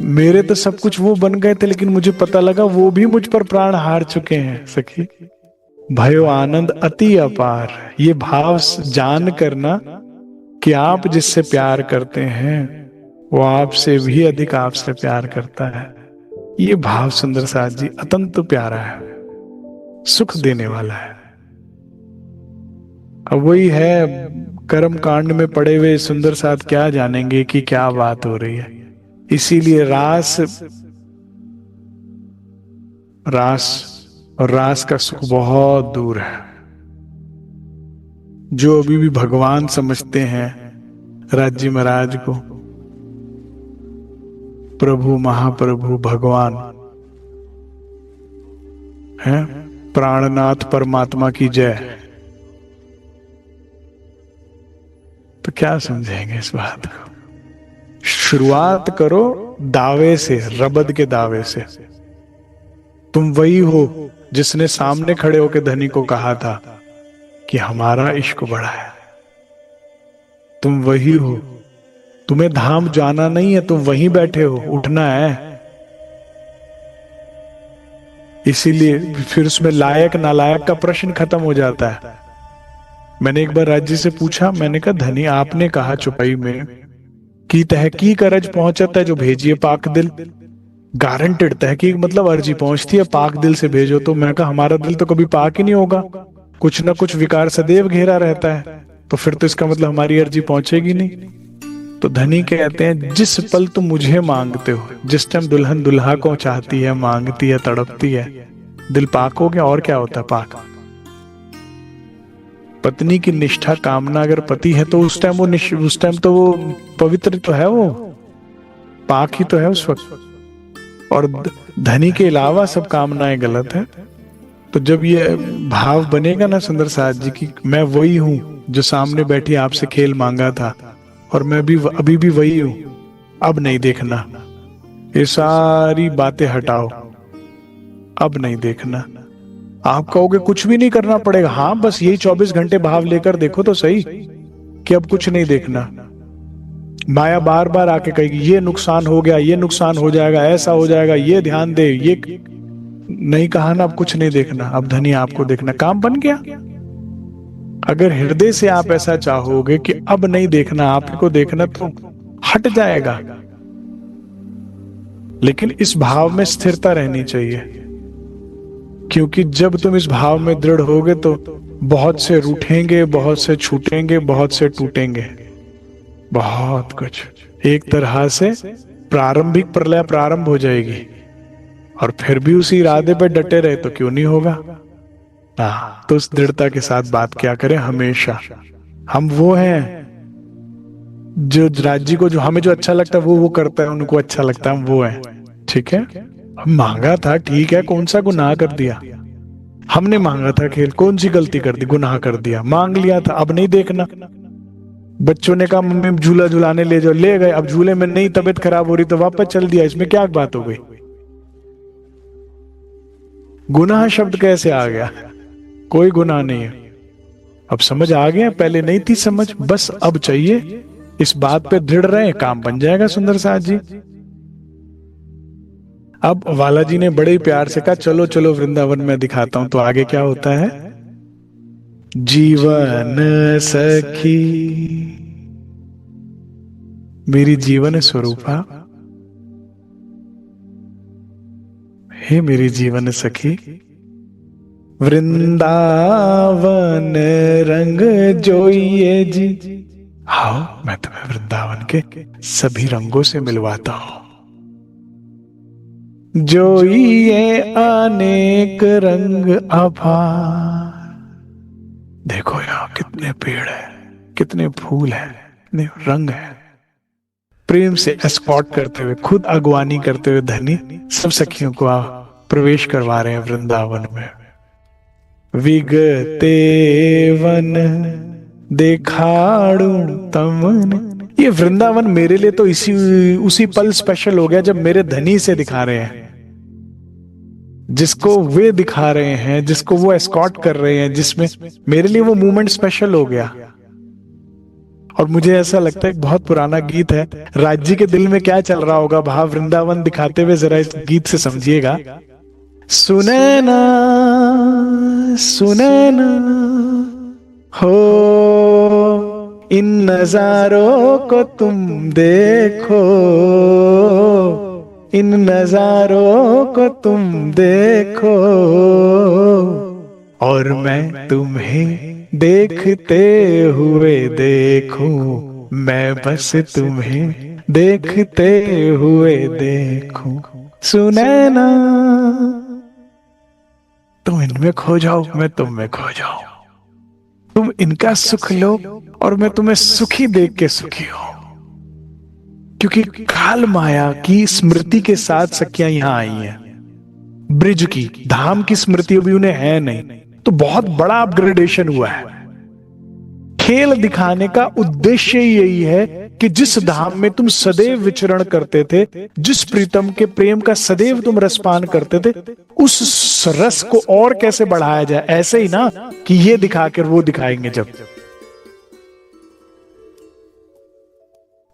मेरे तो सब कुछ वो बन गए थे, लेकिन मुझे पता लगा वो भी मुझ पर प्राण हार चुके हैं सखी। भयो आनंद अति अपार, ये भाव जान करना कि आप जिससे प्यार करते हैं वो आपसे भी अधिक आपसे प्यार करता है। ये भाव सुंदर साथ जी अत्यंत प्यारा है, सुख देने वाला है। अब वही है, कर्म कांड में पड़े हुए सुंदर साथ क्या जानेंगे कि क्या बात हो रही है। इसीलिए रास और रास का सुख बहुत दूर है। जो अभी भी भगवान समझते हैं राज्य महाराज को, प्रभु महाप्रभु भगवान है, प्राणनाथ परमात्मा की जय, तो क्या समझेंगे इस बात को। शुरुआत करो दावे से, रबद के दावे से। तुम वही हो जिसने सामने खड़े होकर धनी को कहा था कि हमारा इश्क बड़ा है। तुम वही हो, तुम्हें धाम जाना नहीं है, तुम वहीं बैठे हो, उठना है। इसीलिए फिर उसमें लायक नालायक का प्रश्न खत्म हो जाता है। मैंने एक बार राज्य से पूछा, मैंने कहा धनी आपने कहा चुपाई में कि तहकीक अरज पहुंचता है जो भेजिए पाक दिल, गारंटेड तहकीक मतलब अर्जी पहुंचती है, पाक दिल से भेजो। तो मैं कहा हमारा दिल तो कभी पाक ही नहीं होगा, कुछ ना कुछ विकार सदैव घेरा रहता है, तो फिर तो इसका मतलब हमारी अर्जी पहुंचेगी नहीं। तो धनी कहते हैं जिस पल तुम मुझे मांगते हो, जिस टाइम दुल्हन दुल्हा को चाहती है, मांगती है, तड़पती है, दिल पाक हो गया। और क्या होता है पाक? पत्नी की निष्ठा कामना अगर पति है तो उस टाइम तो वो पवित्र तो है, वो पाक ही तो है उस वक्त। और धनी के अलावा सब कामनाएं गलत है। तो जब ये भाव बनेगा ना सुंदर साथ जी की, मैं वही हूं जो सामने बैठी आपसे खेल मांगा था, और मैं भी अभी भी वही हूं, अब नहीं देखना, ये सारी बातें हटाओ, अब नहीं देखना। आप कहोगे कुछ भी नहीं करना पड़ेगा, हाँ बस यही 24 घंटे भाव लेकर देखो तो सही कि अब कुछ नहीं देखना। माया बार बार आके कहेगी ये नुकसान हो गया, ये नुकसान हो जाएगा, ऐसा हो जाएगा, ये ध्यान दे, ये नहीं कहा ना, अब कुछ नहीं देखना, अब धनी आपको देखना, काम बन गया। अगर हृदय से आप ऐसा चाहोगे कि अब नहीं देखना, आपको देखना, तो हट जाएगा। लेकिन इस भाव में स्थिरता रहनी चाहिए, क्योंकि जब तुम इस भाव में दृढ़ होगे तो बहुत से रूठेंगे, बहुत से छूटेंगे, बहुत से टूटेंगे, बहुत कुछ। एक तरह से प्रारंभिक प्रलय प्रारंभ हो जाएगी और फिर भी उसी इरादे पे डटे रहे तो क्यों नहीं होगा। तो उस दृढ़ता के साथ बात क्या करें हमेशा। हम वो हैं जो राज्य को, जो हमें जो अच्छा लगता है वो करता है, उनको अच्छा लगता है, हम वो हैं। ठीक है, हम मांगा था, ठीक है, कौन सा गुनाह कर दिया हमने? मांगा था खेल, कौन सी गलती कर दी? गुनाह कर दिया, मांग लिया था, अब नहीं देखना। बच्चों ने कहा मम्मी झूला झुलाने ले जाओ, ले गए, अब झूले में नहीं, तबीयत खराब हो रही तो वापस चल दिया, इसमें क्या बात हो गई? गुनाह शब्द कैसे आ गया? कोई गुनाह नहीं है। अब समझ आ गया, पहले नहीं थी समझ, बस अब चाहिए इस बात पे दृढ़ रहे, काम बन जाएगा। सुंदर साथ जी, अब वाला जी ने बड़े ही प्यार से कहा चलो चलो वृंदावन में दिखाता हूं। तो आगे क्या होता है? जीवन सखी मेरी जीवन स्वरूपा, हे मेरी जीवन सखी, वृंदावन रंग जोइए जी। आओ मैं तुम्हें वृंदावन के सभी रंगों से मिलवाता हूं। जोइए अनेक रंग अपार। देखो यहां कितने पेड़ है, कितने फूल है, कितने रंग है। प्रेम से एस्कॉर्ट करते हुए, खुद अगवानी करते हुए धनी सब सखियों को प्रवेश करवा रहे हैं वृंदावन में। विगते वन देखाड़ू तमन। ये वृंदावन मेरे लिए तो उसी पल स्पेशल हो गया जब मेरे धनी से दिखा रहे हैं, जिसको वे दिखा रहे हैं, जिसको वो एस्कॉर्ट कर रहे हैं, जिसमें मेरे लिए वो मोमेंट स्पेशल हो गया। और मुझे ऐसा लगता है, एक बहुत पुराना गीत है, राज्य के दिल में क्या चल रहा होगा भाव वृंदावन दिखाते हुए, जरा इस गीत से समझिएगा। सुनैना सुनैना हो इन नजारों को तुम देखो, इन नजारों को तुम देखो, और मैं तुम्हें देखते हुए देखूं, मैं बस तुम्हें देखते हुए देखूं। सुनैना तुम इनमें खो जाओ, मैं तुम में खो जाऊं, तुम इनका सुख लो और मैं तुम्हें सुखी देख के सुखी हूं। क्योंकि काल माया की स्मृति के साथ सखियां यहां आई हैं, ब्रिज की, धाम की स्मृति अभी उन्हें है नहीं, तो बहुत बड़ा अपग्रेडेशन हुआ है। खेल दिखाने का उद्देश्य यही है कि जिस धाम में तुम सदैव विचरण करते थे, जिस प्रीतम के प्रेम का सदैव तुम रसपान करते थे, उस रस को और कैसे बढ़ाया जाए। ऐसे ही ना कि ये दिखाकर वो दिखाएंगे। जब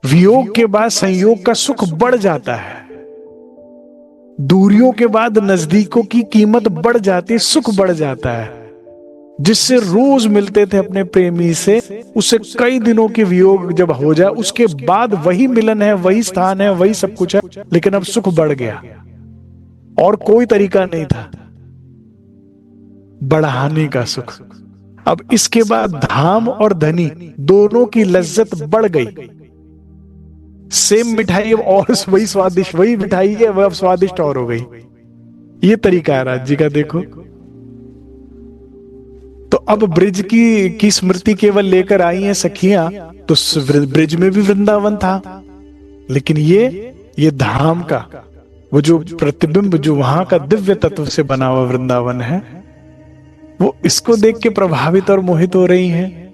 वियोग के बाद संयोग का सुख बढ़ जाता है, दूरियों के बाद नजदीकों की कीमत बढ़ जाती है, सुख बढ़ जाता है। जिससे रोज मिलते थे अपने प्रेमी से, उससे कई दिनों के वियोग जब हो जाए, उसके बाद वही मिलन है, वही स्थान है, वही सब कुछ है, लेकिन अब सुख बढ़ गया और कोई तरीका नहीं था बढ़ाने का सुख। अब इसके बाद धाम और धनी दोनों की लज्जत बढ़ गई। सेम मिठाई अब और वही स्वादिष्ट, वही मिठाई है वह अब स्वादिष्ट और हो गई। ये तरीका है राज्य का। देखो तो अब ब्रिज की स्मृति केवल लेकर आई हैं सखियां, तो ब्रिज में भी वृंदावन था, लेकिन ये धाम का वो जो प्रतिबिंब, जो वहां का दिव्य तत्व से बना हुआ वृंदावन है, वो इसको देख के प्रभावित और मोहित हो रही हैं।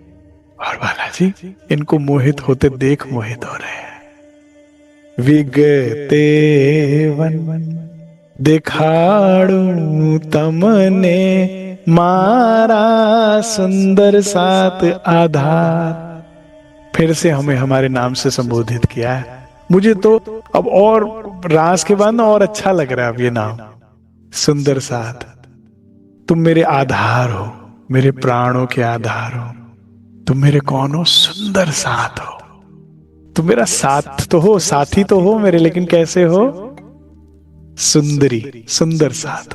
और बालाजी इनको मोहित होते देख मोहित हो रहे हैं। विगते वन दिखाड़ू तमने मारा सुंदर सात आधार। फिर से हमें हमारे नाम से संबोधित किया है। मुझे तो अब और रास के बाद ना और अच्छा लग रहा है अब ये नाम, सुंदर साथ। तुम मेरे आधार हो, मेरे प्राणों के आधार हो। तुम मेरे कौन हो? सुंदर साथ हो। तुम मेरा साथ तो हो, साथी तो हो मेरे, लेकिन कैसे हो? सुंदरी, सुंदर साथ।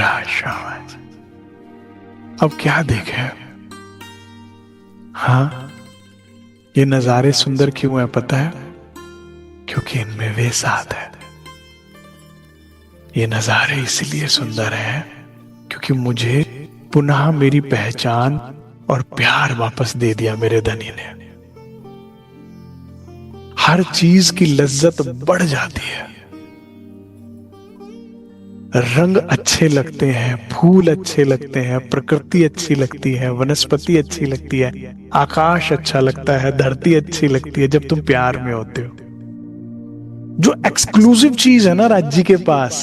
रहा शाबाश। अब क्या देखे? हाँ, ये नजारे सुंदर क्यों है पता है? क्योंकि इनमें वे साथ है। ये नजारे इसलिए सुंदर हैं क्योंकि मुझे पुनः मेरी पहचान और प्यार वापस दे दिया मेरे धनी ने। हर चीज की लज्जत बढ़ जाती है। रंग अच्छे लगते हैं, फूल अच्छे लगते हैं, प्रकृति अच्छी लगती है, वनस्पति अच्छी लगती है, आकाश अच्छा लगता है, धरती अच्छी लगती है जब तुम प्यार में होते हो। जो एक्सक्लूसिव चीज है ना राज्य के पास,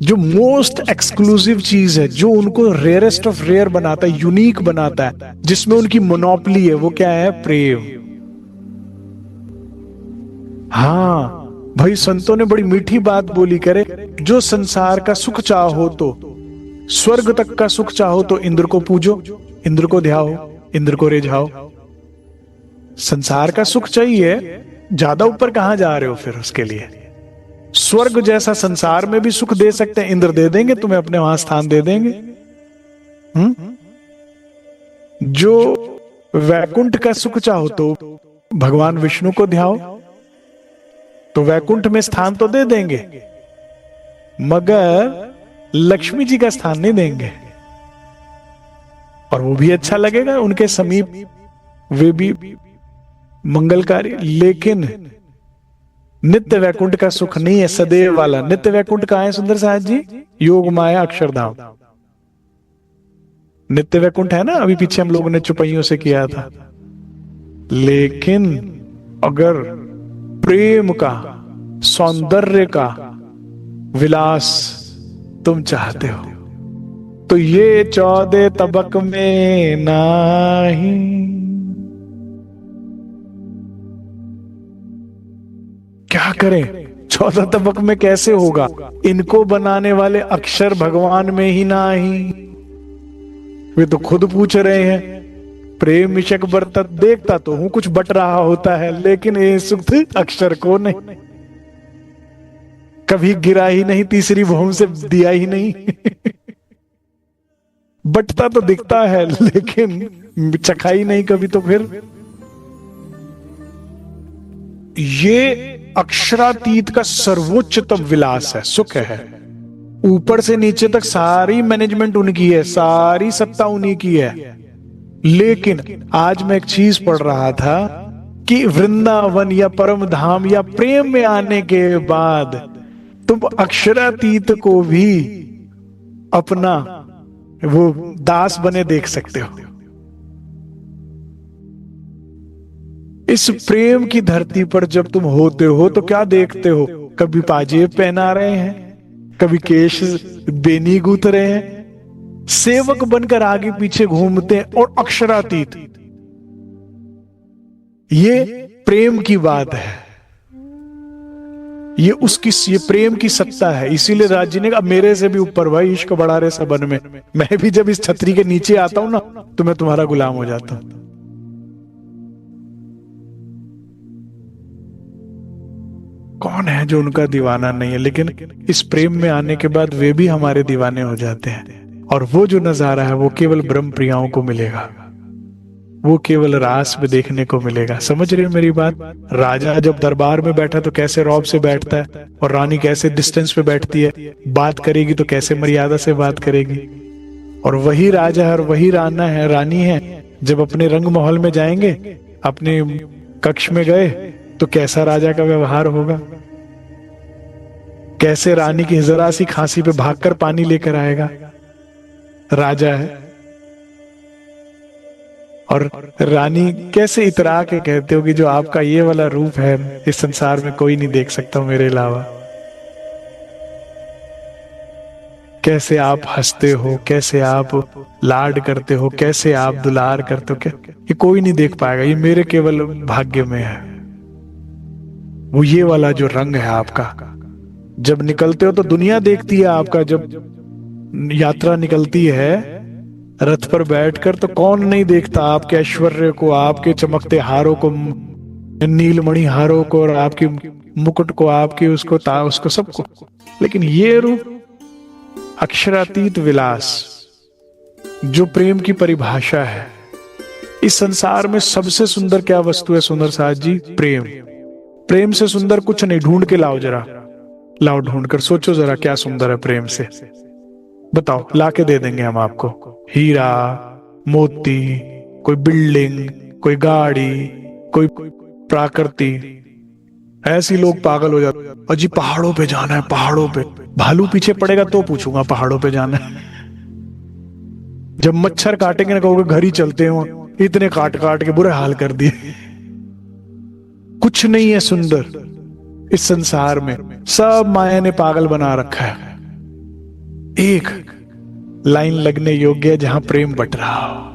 जो मोस्ट एक्सक्लूसिव चीज है, जो उनको रेयरेस्ट ऑफ रेयर बनाता है, यूनिक बनाता है, जिसमें उनकी मोनोपोली है, वो क्या है? प्रेम। हाँ भाई, संतों ने बड़ी मीठी बात बोली करे, जो संसार का सुख चाहो तो, स्वर्ग तक का सुख चाहो तो इंद्र को पूजो, इंद्र को ध्याओ, इंद्र को रिझाओ। संसार का सुख चाहिए, ज्यादा ऊपर कहां जा रहे हो फिर उसके लिए? स्वर्ग जैसा संसार में भी सुख दे सकते हैं, इंद्र दे देंगे तुम्हें, अपने वहां स्थान दे देंगे। जो वैकुंठ का सुख चाहो तो भगवान विष्णु को ध्याओ, तो वैकुंठ में स्थान तो दे देंगे, मगर लक्ष्मी जी का स्थान नहीं देंगे। और वो भी अच्छा लगेगा उनके समीप, वे भी मंगलकारी। लेकिन नित्य वैकुंठ का सुख नहीं है, सदैव वाला। नित्य वैकुंठ कहां है सुंदर साहब जी? योग माया अक्षरधाम। नित्य वैकुंठ है ना, अभी पीछे हम लोगों ने चुपैयों से किया था। लेकिन अगर प्रेम का, सौंदर्य का विलास तुम चाहते हो तो ये 14 तबक में नहीं। क्या करें? 14 तबक में कैसे होगा? इनको बनाने वाले अक्षर भगवान में ही नहीं। वे तो खुद पूछ रहे हैं, प्रेम मिशक बरतत, देखता तो हूं कुछ बट रहा होता है, लेकिन ये सुख अक्षर को नहीं, कभी गिरा ही नहीं, तीसरी भूम से दिया ही नहीं। बटता तो दिखता है लेकिन चखा ही नहीं कभी। तो फिर ये अक्षरातीत का सर्वोच्चतम विलास है, सुख है। ऊपर से नीचे तक सारी मैनेजमेंट उनकी है, सारी सत्ता उन्हीं की है। लेकिन आज मैं एक चीज पढ़ रहा था कि वृंदावन या परम धाम या प्रेम में आने के बाद तुम अक्षरातीत को भी अपना वो दास बने देख सकते हो। इस प्रेम की धरती पर जब तुम होते हो तो क्या देखते हो? कभी पाजेब पहना रहे हैं, कभी केश बेनी गूंथ रहे हैं, सेवक बनकर आगे पीछे घूमते हैं, और अक्षरातीत। ये प्रेम की बात है, ये प्रेम की सत्ता है। इसीलिए राज्य ने कहा मेरे से भी ऊपर भाई, इश्क बढ़ा रहे सबन में। मैं भी जब इस छतरी के नीचे आता हूं ना तो मैं तुम्हारा गुलाम हो जाता हूं। कौन है जो उनका दीवाना नहीं है? लेकिन इस प्रेम में आने के बाद वे भी हमारे दीवाने हो जाते हैं। और वो जो नजारा है वो केवल ब्रह्म प्रियाओं को मिलेगा, वो केवल रास में देखने को मिलेगा। समझ रहे हो मेरी बात? राजा जब दरबार में बैठा तो कैसे रौब से बैठता है, और रानी कैसे डिस्टेंस पे बैठती है, बात करेगी तो कैसे मर्यादा से बात करेगी। और वही राजा है और वही रानी है, जब अपने रंग महल में जाएंगे, अपने कक्ष में गए तो कैसा राजा का व्यवहार होगा, कैसे रानी की जरा सी खांसी पे भागकर पानी लेकर आएगा। राजा है। और रानी कैसे इतरा के कहते हो कि जो आपका ये वाला रूप है इस संसार में कोई नहीं देख सकता मेरे अलावा। कैसे आप हंसते हो, कैसे आप लाड करते हो, कैसे आप दुलार करते हो, ये कोई नहीं देख पाएगा, ये मेरे केवल भाग्य में है। वो ये वाला जो रंग है आपका, जब निकलते हो तो दुनिया देखती है आपका। जब यात्रा निकलती है रथ पर बैठकर तो कौन नहीं देखता आपके ऐश्वर्य को, आपके चमकते हारों को, नीलमणि हारों को, और आपके मुकुट को, आपके उसको सबको। लेकिन ये रूप अक्षरातीत विलास जो प्रेम की परिभाषा है। इस संसार में सबसे सुंदर क्या वस्तु है सुंदर साथ जी? प्रेम। प्रेम से सुंदर कुछ नहीं। ढूंढ के लाओ जरा, लाओ ढूंढ कर, सोचो जरा क्या सुंदर है प्रेम से। बताओ, ला के दे देंगे हम आपको। हीरा, मोती, कोई बिल्डिंग, कोई गाड़ी, कोई प्रकृति। ऐसे लोग पागल हो जाते, और जी पहाड़ों पे जाना है, पहाड़ों पे। भालू पीछे पड़ेगा तो पूछूंगा पहाड़ों पे जाना है। जब मच्छर काटेंगे ना कहोगे घर ही चलते हो, इतने काट काट के बुरे हाल कर दिए। कुछ नहीं है सुंदर इस संसार में, सब माया ने पागल बना रखा है। एक लाइन लगने योग्य है जहां प्रेम बट रहा हो।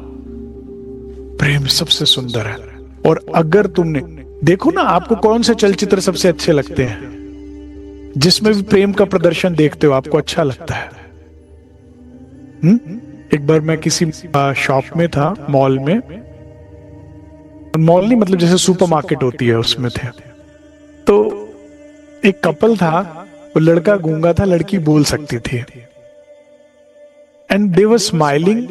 प्रेम सबसे सुंदर है। और अगर तुमने देखो ना, आपको कौन से चलचित्र सबसे अच्छे लगते हैं जिसमें भी प्रेम का प्रदर्शन देखते हो आपको अच्छा लगता है? एक बार मैं किसी शॉप में था, मॉल में। मॉल नहीं मतलब जैसे सुपरमार्केट होती है उसमें थे। तो एक कपल था, वो लड़का गूंगा था, लड़की बोल सकती थी। And they were smiling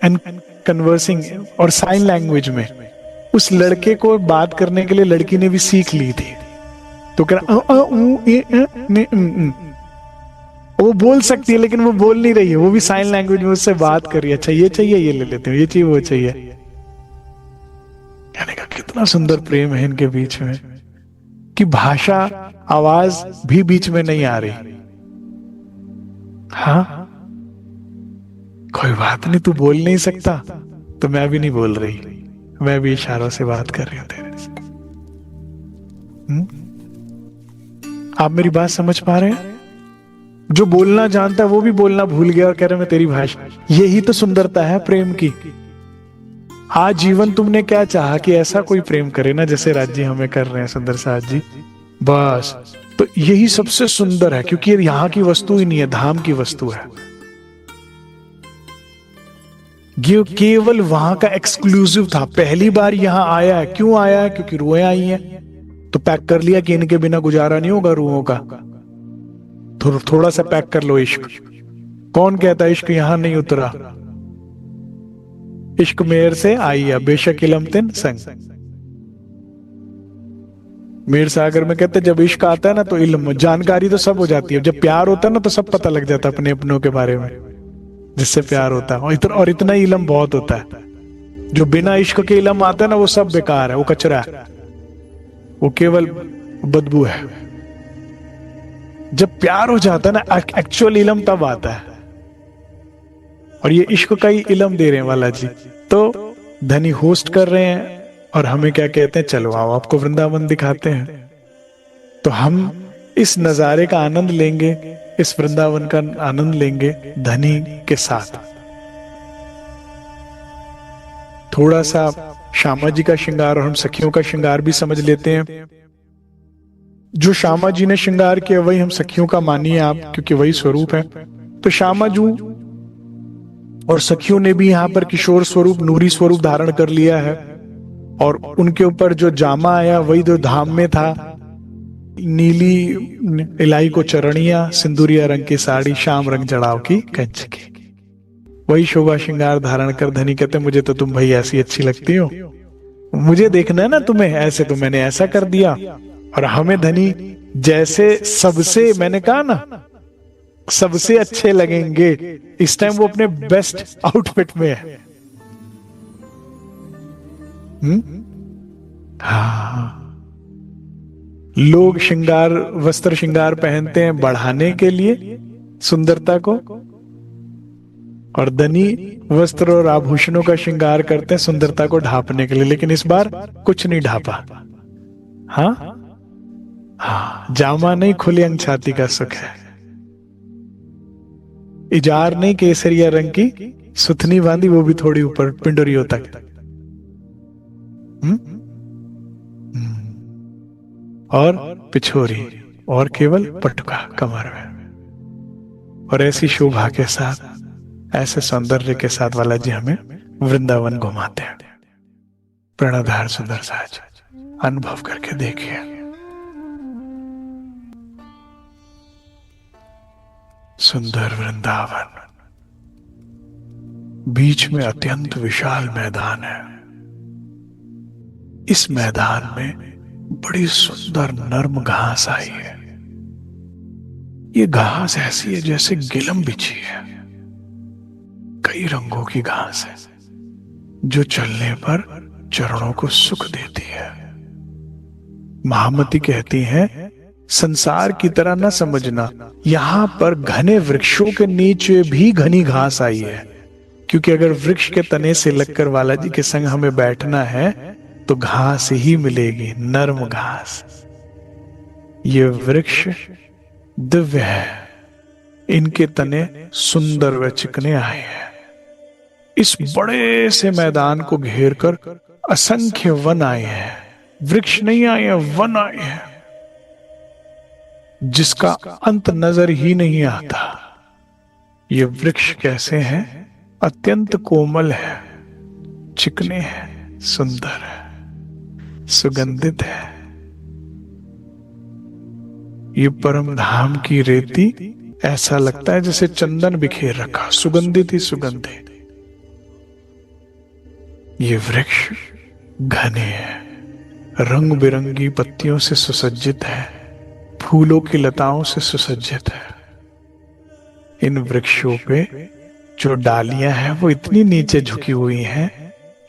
and conversing और साइन लैंग्वेज में। उस लड़के को बात करने के लिए लड़की ने भी सीख ली थी। तो कह रहा वो बोल सकती है लेकिन वो बोल नहीं रही है, वो भी साइन लैंग्वेज में उससे बात कर रही है। अच्छा ये चाहिए, ये ले लेते हो, ये चाहिए, वो चाहिए। कहने का कितना सुंदर प्रेम है इनके बीच में कि भाषा, आवाज भी बीच में नहीं आ रही। हाँ, कोई बात नहीं, तू बोल नहीं सकता तो मैं भी नहीं बोल रही, मैं भी इशारों से बात कर रही हूं तेरे से। आप मेरी बात समझ पा रहे हैं? जो बोलना जानता है वो भी बोलना भूल गया और कह रहे मैं तेरी भाषा। यही तो सुंदरता है प्रेम की। आज जीवन तुमने क्या चाहा कि ऐसा कोई प्रेम करे ना जैसे राज्य हमें कर रहे हैं सुंदर साथ जी। बस तो यही सबसे सुंदर है, क्योंकि ये यहां की वस्तु ही नहीं है, धाम की वस्तु है। ये केवल वहां का एक्सक्लूसिव था। पहली बार यहां आया है। क्यों आया है? क्योंकि रूहें आई हैं, तो पैक कर लिया कि इनके बिना गुजारा नहीं होगा रूहों का। थोड़ा सा पैक कर लो इश्क। कौन कहता इश्क यहां नहीं उतरा? इश्क मेर से आई है बेशक इलम तिन संग। मीर सागर में कहते जब इश्क आता है ना तो इल्म, जानकारी तो सब हो जाती है। जब प्यार होता है ना तो सब पता लग जाता है अपने अपनों के बारे में, जिससे प्यार होता है। और इतना इल्म बहुत होता है। जो बिना इश्क के इल्म आता है ना वो सब बेकार है, वो कचरा है, वो केवल बदबू है। जब प्यार हो जाता है ना एक्चुअल इल्म तब आता है। और ये इश्क का ही इल्म दे रहे हैं वाला जी। तो धनी होस्ट कर रहे हैं और हमें क्या कहते हैं, चलो आओ आपको वृंदावन दिखाते हैं। तो हम इस नजारे का आनंद लेंगे, इस वृंदावन का आनंद लेंगे धनी के साथ। थोड़ा सा श्यामा जी का श्रृंगार और हम सखियों का श्रृंगार भी समझ लेते हैं। जो श्यामा जी ने श्रृंगार किया वही हम सखियों का मानिए आप, क्योंकि वही स्वरूप है। तो श्यामा जी और सखियों ने भी यहाँ पर किशोर स्वरूप, नूरी स्वरूप धारण कर लिया है। और उनके ऊपर जो जामा आया वही जो धाम में था, नीली इलाई को चरणिया, सिंदूरिया रंग की साड़ी, शाम रंग जड़ाव की कंच की, वही शोभा श्रृंगार धारण कर धनी कहते मुझे तो तुम भाई ऐसी अच्छी लगती हो, मुझे देखना है ना तुम्हें ऐसे, तो मैंने ऐसा कर दिया। और हमें धनी जैसे सबसे, मैंने कहा ना सबसे अच्छे लगेंगे। इस टाइम वो अपने बेस्ट आउटफिट में है। हाँ, लोग श्रृंगार, वस्त्र श्रृंगार पहनते हैं बढ़ाने के लिए सुंदरता को, और धनी वस्त्र और आभूषणों का श्रृंगार करते हैं सुंदरता को ढांपने के लिए। लेकिन इस बार कुछ नहीं ढांपा। हाँ हाँ, जामा नहीं, खुली अंग छाती का सुख है। इजार नहीं, केसरिया रंग की सुथनी बांधी, वो भी थोड़ी ऊपर पिंडोरियों तक। और पिछोरी, और केवल पटुका कमर में। और ऐसी शोभा के साथ, ऐसे सौंदर्य के साथ वाला जी हमें वृंदावन घुमाते हैं। प्रणधार सुंदर साज अनुभव करके देखिए। सुंदर वृंदावन, बीच में अत्यंत विशाल मैदान है। इस मैदान में बड़ी सुंदर नर्म घास आई है। ये घास ऐसी है जैसे गिलम बिछी है। कई रंगों की घास है जो चलने पर चरणों को सुख देती है। महामती कहती हैं, संसार की तरह न समझना, यहां पर घने वृक्षों के नीचे भी घनी घास आई है। क्योंकि अगर वृक्ष के तने से लगकर वाला जी के संग हमें बैठना है तो घास ही मिलेगी, नर्म घास। ये वृक्ष दिव्य है, इनके तने सुंदर व चिकने आए हैं। इस बड़े से मैदान को घेर कर असंख्य वन आए हैं। वृक्ष नहीं आए हैं, वन आए हैं, जिसका अंत नजर ही नहीं आता। ये वृक्ष कैसे हैं? अत्यंत कोमल है, चिकने हैं, सुंदर है, सुगंधित है। ये परम धाम की रेती ऐसा लगता है जैसे चंदन बिखेर रखा, सुगंधित ही सुगंधित। ये वृक्ष घने हैं, रंग बिरंगी पत्तियों से सुसज्जित है, फूलों की लताओं से सुसज्जित है। इन वृक्षों पे जो डालियां हैं वो इतनी नीचे झुकी हुई हैं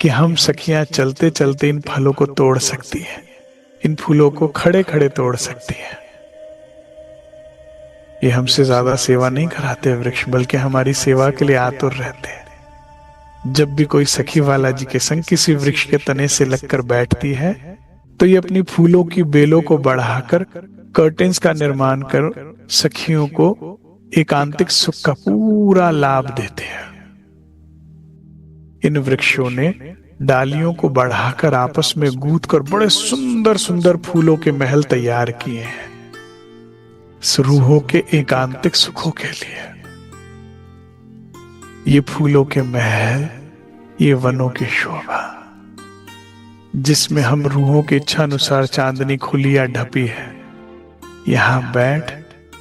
कि हम सखियां चलते चलते इन फलों को तोड़ सकती हैं, इन फूलों को खड़े खड़े तोड़ सकती हैं। ये हमसे ज्यादा सेवा नहीं कराते वृक्ष, बल्कि हमारी सेवा के लिए आतुर रहते हैं। जब भी कोई सखी वाला जी के संग किसी वृक्ष के तने से लगकर बैठती है तो ये अपनी फूलों की बेलों को बढ़ाकर कर्टेन्स का निर्माण कर सखियों को एकांतिक सुख का पूरा लाभ देते हैं। इन वृक्षों ने डालियों को बढ़ाकर आपस में गूंथकर बड़े सुंदर सुंदर फूलों के महल तैयार किए हैं, रूहों के एकांतिक सुखों के लिए। ये फूलों के महल, ये वनों की शोभा, जिसमें हम रूहों की इच्छा अनुसार चांदनी खुली या ढपी है, यहां बैठ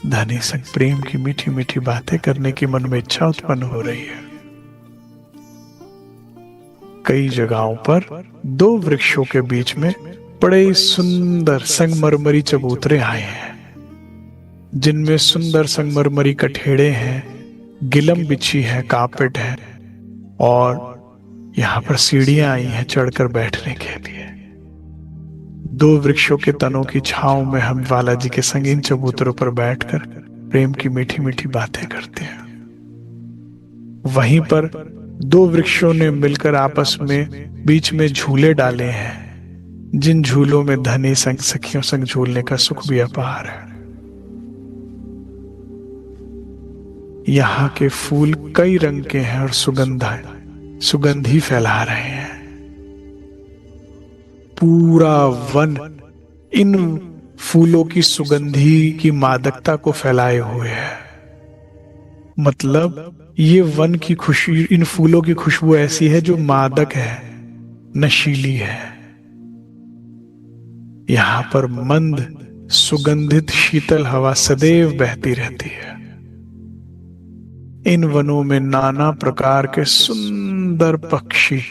धनी संग प्रेम की मीठी मीठी बातें करने की मन में इच्छा उत्पन्न हो रही है। कई जगहों पर दो वृक्षों के बीच में बड़े सुंदर संगमरमरी चबूतरे आए हैं, जिनमें सुंदर संगमरमरी कठेड़े हैं, गिलम बिछी है, कार्पेट है, और यहां पर सीढ़ियां आई हैं चढ़कर बैठने के लिए। दो वृक्षों के तनों की छांव में हम बालाजी के संग इन चबूतरों पर बैठकर प्रेम की मीठी मीठी बातें करते हैं। वहीं पर दो वृक्षों ने मिलकर आपस में बीच में झूले डाले हैं, जिन झूलों में धनी संग सखियों संग झूलने का सुख भी अपार है। यहाँ के फूल कई रंग के हैं और सुगंधी फैला रहे हैं। पूरा वन इन फूलों की सुगंधी की मादकता को फैलाए हुए है। मतलब ये वन की खुशी, इन फूलों की खुशबू ऐसी है जो मादक है, नशीली है। यहां पर मंद सुगंधित शीतल हवा सदैव बहती रहती है। इन वनों में नाना प्रकार के सुंदर पक्षी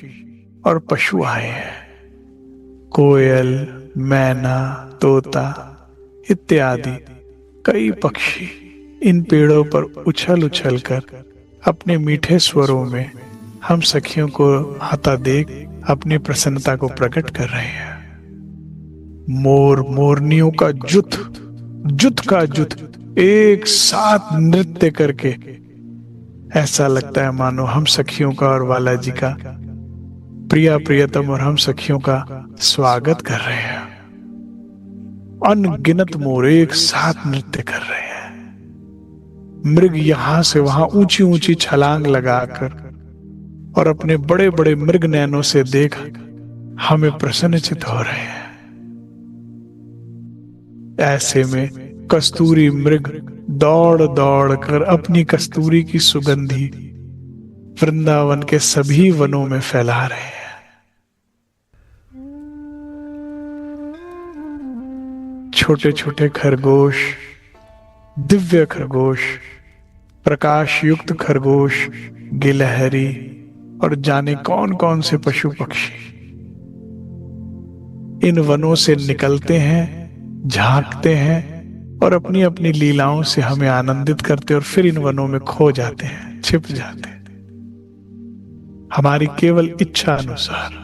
और पशु आए हैं। कोयल, मैना, तोता इत्यादि कई पक्षी इन पेड़ों पर उछल उछल कर अपने मीठे स्वरों में हम सखियों को आता देख अपनी प्रसन्नता को प्रकट कर रहे हैं। मोर मोरनियों का जुत एक साथ नृत्य करके ऐसा लगता है मानो हम सखियों का और वाला जी का, प्रिया प्रियतम और हम सखियों का स्वागत कर रहे हैं। अनगिनत मोर एक साथ नृत्य कर रहे हैं। मृग यहां से वहां ऊंची ऊंची छलांग लगाकर और अपने बड़े बड़े मृग नैनों से देख हमें प्रसन्नचित हो रहे हैं। ऐसे में कस्तूरी मृग दौड़ दौड़ कर अपनी कस्तूरी की सुगंधी वृंदावन के सभी वनों में फैला रहे हैं। छोटे छोटे खरगोश, दिव्य खरगोश प्रकाश युक्त खरगोश, गिलहरी और जाने कौन कौन से पशु पक्षी इन वनों से निकलते हैं, झांकते हैं और अपनी अपनी लीलाओं से हमें आनंदित करते और फिर इन वनों में खो जाते हैं, छिप जाते हैं, हमारी केवल इच्छा अनुसार।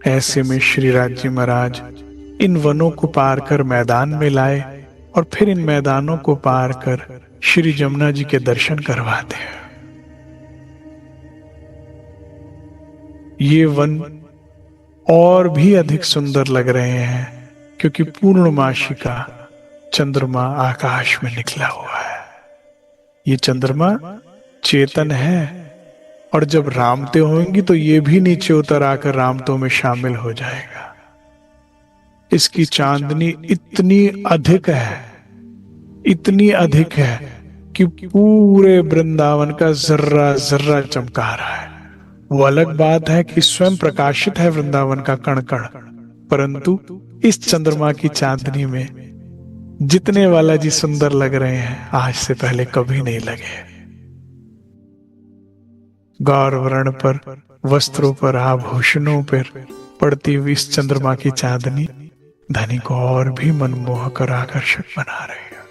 ऐसे में श्री राज महाराज इन वनों को पार कर मैदान में लाए और फिर इन मैदानों को पार कर श्री जमुना जी के दर्शन करवाते हैं। ये वन और भी अधिक सुंदर लग रहे हैं क्योंकि पूर्णमासी का चंद्रमा आकाश में निकला हुआ है। ये चंद्रमा चेतन है और जब रामते होंगी तो ये भी नीचे उतर आकर रामतों में शामिल हो जाएगा। इसकी चांदनी इतनी अधिक है, इतनी अधिक है कि पूरे वृंदावन का जर्रा जर्रा चमका रहा है। वो अलग बात है कि स्वयं प्रकाशित है वृंदावन का कण कण, परंतु इस चंद्रमा की चांदनी में जितने बालाजी सुंदर लग रहे हैं आज से पहले कभी नहीं लगे। गौर वर्ण पर, वस्त्रों पर, आभूषणों पर पड़ती हुई इस चंद्रमा की चांदनी धनी को और भी मनमोहक और आकर्षक बना रही है।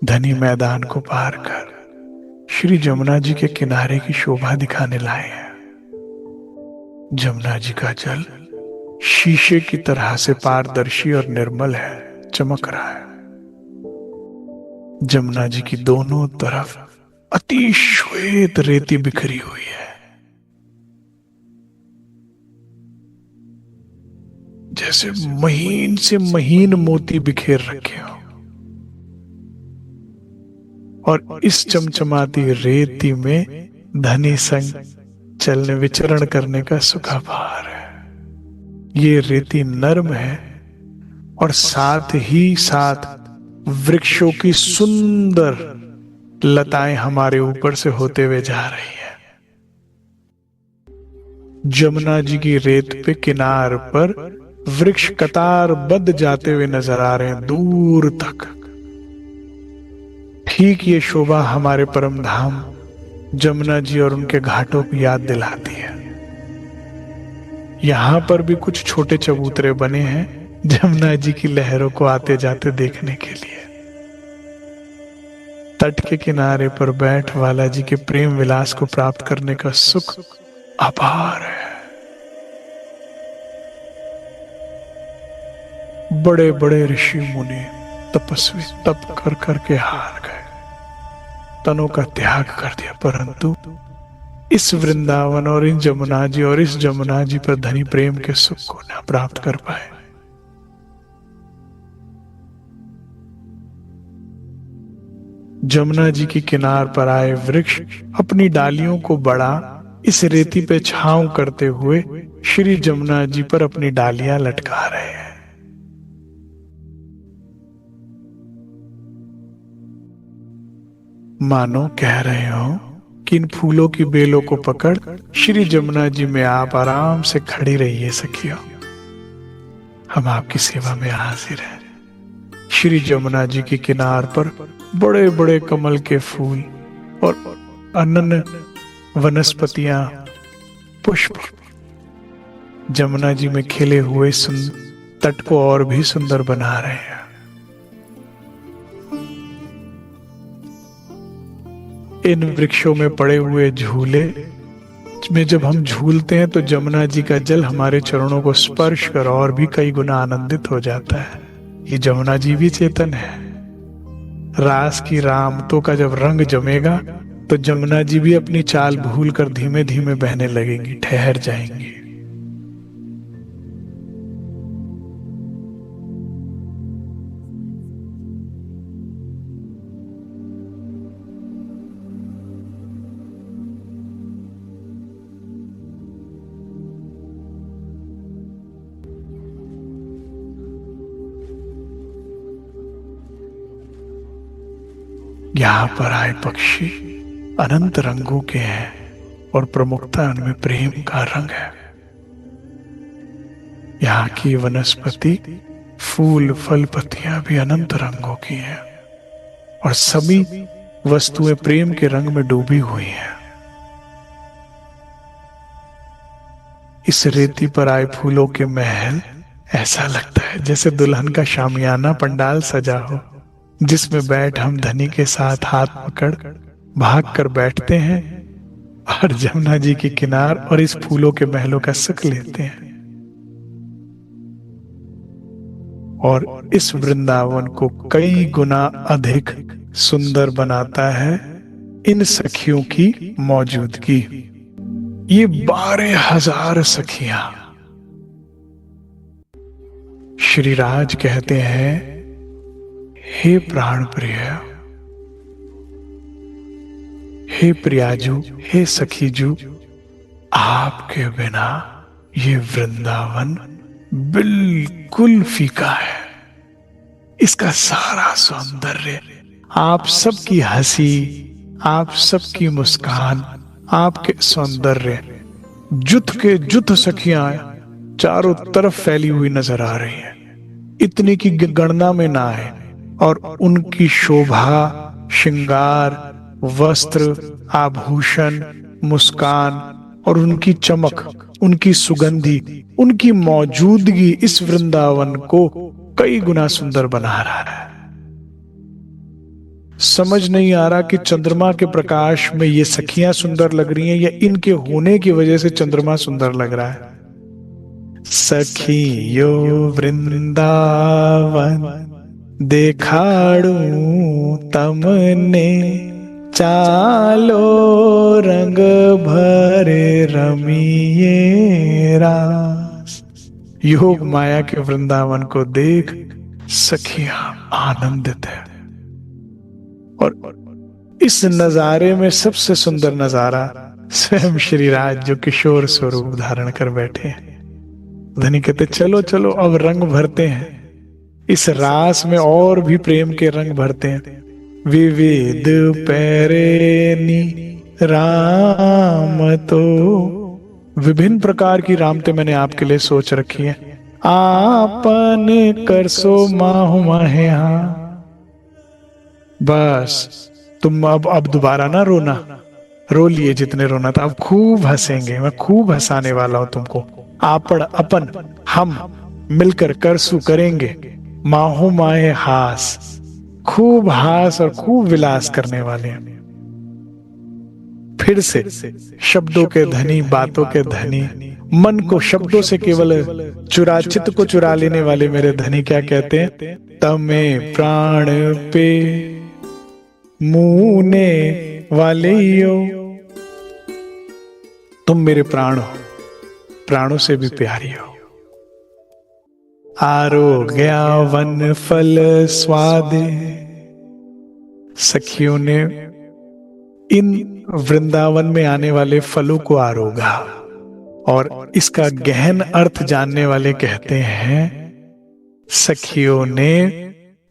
धनी मैदान को पार कर श्री जमुना जी के किनारे की शोभा दिखाने लाए हैं। जमुना जी का जल शीशे की तरह से पारदर्शी और निर्मल है, चमक रहा है। जमुना जी की दोनों तरफ अति श्वेत रेती बिखरी हुई है, जैसे महीन से महीन मोती बिखेर रखे हो। और इस चमचमाती रेती में धनी संग चलने विचरण करने का सुखाभार है। ये रेती नर्म है और साथ ही साथ वृक्षों की सुंदर लताएं हमारे ऊपर से होते हुए जा रही हैं। जमुना जी की रेत पे किनार पर वृक्ष कतारबद्ध जाते हुए नजर आ रहे हैं दूर तक। ठीक ये शोभा हमारे परम धाम जमुना जी और उनके घाटों को याद दिलाती है। यहां पर भी कुछ छोटे चबूतरे बने हैं जमुना जी की लहरों को आते जाते देखने के लिए। तट के किनारे पर बैठ वाला जी के प्रेम विलास को प्राप्त करने का सुख अपार है। बड़े बड़े ऋषि मुनि तपस्वी तप कर करके हार गए, तनों का त्याग कर दिया, परंतु इस वृंदावन और इन जमुना जी और इस जमुना जी पर धनी प्रेम के सुख को न प्राप्त कर पाए। जमुना जी की किनार पर आए वृक्ष अपनी डालियों को बड़ा इस रेती पे छांव करते हुए श्री जमुना जी पर अपनी डालियां लटका रहे हैं। मानो कह रहे हो कि इन फूलों की बेलों को पकड़ श्री जमुना जी में आप आराम से खड़ी रहिए सखियों, हम आपकी सेवा में हाजिर हैं। श्री जमुना जी के किनार पर बड़े बड़े कमल के फूल और अनन्य वनस्पतियां, पुष्प जमुना जी में खिले हुए तट को और भी सुंदर बना रहे हैं। इन वृक्षों में पड़े हुए झूले में जब हम झूलते हैं तो जमुना जी का जल हमारे चरणों को स्पर्श कर और भी कई गुना आनंदित हो जाता है। ये जमुना जी भी चेतन है। रास की रामतों का जब रंग जमेगा तो जमुना जी भी अपनी चाल भूल कर धीमे धीमे बहने लगेंगी, ठहर जाएंगी। यहां पर आए पक्षी अनंत रंगों के हैं और प्रमुखता उनमें प्रेम का रंग है। यहाँ की वनस्पति, फूल, फल, पत्तियां भी अनंत रंगों की हैं और सभी वस्तुएं प्रेम के रंग में डूबी हुई हैं। इस रेती पर आए फूलों के महल, ऐसा लगता है जैसे दुल्हन का शामियाना पंडाल सजा हो, जिसमें बैठ हम धनी के साथ हाथ पकड़ भाग कर बैठते हैं और जमुना जी की किनार और इस फूलों के महलों का सुख लेते हैं। और इस वृंदावन को कई गुना अधिक सुंदर बनाता है इन सखियों की मौजूदगी। ये 12,000 सखियां। श्री राज कहते हैं, हे प्राण प्रिय, हे प्रियाजू, हे सखीजू, आपके बिना ये वृंदावन बिल्कुल फीका है। इसका सारा सौंदर्य, आप सबकी हंसी, आप सबकी मुस्कान, आपके सौंदर्य, जुत के जुत सखियां चारों तरफ फैली हुई नजर आ रही हैं, इतनी की गणना में ना है। और उनकी शोभा, श्रृंगार, वस्त्र, आभूषण, मुस्कान और उनकी चमक, उनकी सुगंधी, उनकी मौजूदगी इस वृंदावन को कई गुना सुंदर बना रहा है। समझ नहीं आ रहा कि चंद्रमा के प्रकाश में ये सखियां सुंदर लग रही हैं या इनके होने की वजह से चंद्रमा सुंदर लग रहा है। सखियो वृंदावन देखाड़ू तमने, चालो रंग भरे रमिए रास। योग माया के वृंदावन को देख सखियां आनंदित है। और इस नजारे में सबसे सुंदर नजारा स्वयं श्री राज, जो किशोर स्वरूप धारण कर बैठे हैं। धनी कहते, चलो चलो अब रंग भरते हैं, इस रास में और भी प्रेम के रंग भरते हैं। विविध पैरेनी राम, तो विभिन्न प्रकार की रामते मैंने आपके लिए सोच रखी है। आपन कर सो माहु माहे, हाँ बस तुम अब दोबारा ना रोना, रो लिए जितने रोना था, अब खूब हंसेंगे, मैं खूब हंसाने वाला हूं तुमको। आपन अपन हम मिलकर करसु करेंगे, माहु माहे हास, खूब हास और खूब विलास करने वाले हैं। फिर से शब्दों के धनी, बातों के धनी, मन को शब्दों से केवल चित्त को चुरा लेने वाले मेरे धनी क्या कहते हैं? तमें प्राण पे मुने वाले हो, तुम मेरे प्राण हो, प्राणों से भी प्यारी हो। आरोग्य वन फल स्वादे, सखियों ने इन वृंदावन में आने वाले फलों को आरोगा। और इसका गहन अर्थ जानने वाले कहते हैं, सखियों ने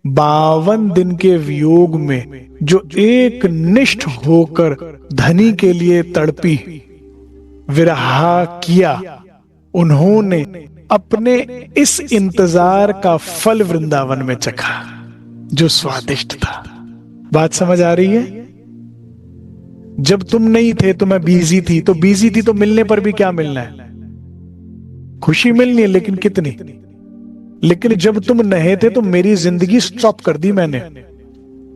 52 दिन के वियोग में जो एक निष्ठ होकर धनी के लिए तड़पी, विरहा किया, उन्होंने अपने इस इंतजार का फल वृंदावन में चखा, जो स्वादिष्ट था। बात समझ आ रही है? जब तुम नहीं थे तो मैं बिजी थी, तो बिजी थी तो मिलने पर भी क्या मिलना है? खुशी मिलनी है, लेकिन कितनी? लेकिन जब तुम नहीं थे तो मेरी जिंदगी स्टॉप कर दी मैंने।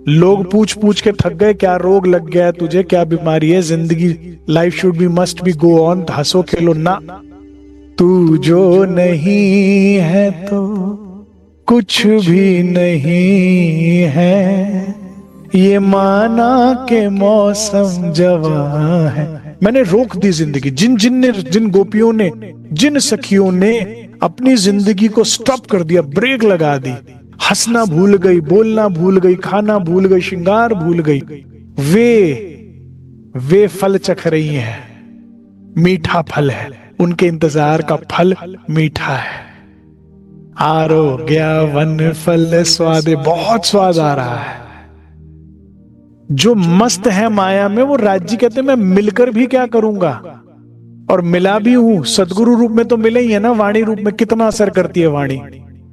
लोग पूछ पूछ के थक गए, क्या रोग लग गया है तुझे, क्या बीमारी है? जिंदगी, life should be must be go on, हंसो खेलो ना। तू जो नहीं है तो कुछ भी नहीं है, ये माना के मौसम जवां है। मैंने रोक दी जिंदगी। जिन गोपियों ने, जिन सखियों ने अपनी जिंदगी को स्टॉप कर दिया, ब्रेक लगा दी, हंसना भूल गई, बोलना भूल गई, खाना भूल गई, श्रृंगार भूल गई, वे फल चख रही हैं। मीठा फल है, उनके इंतजार का फल मीठा है। आरोग्य वन फल स्वादे, बहुत स्वाद आ रहा है। जो मस्त है माया में, वो राज्य कहते मैं मिलकर भी क्या करूंगा, और मिला भी हूं, सदगुरु रूप में तो मिले ही है ना, वाणी रूप में कितना असर करती है वाणी।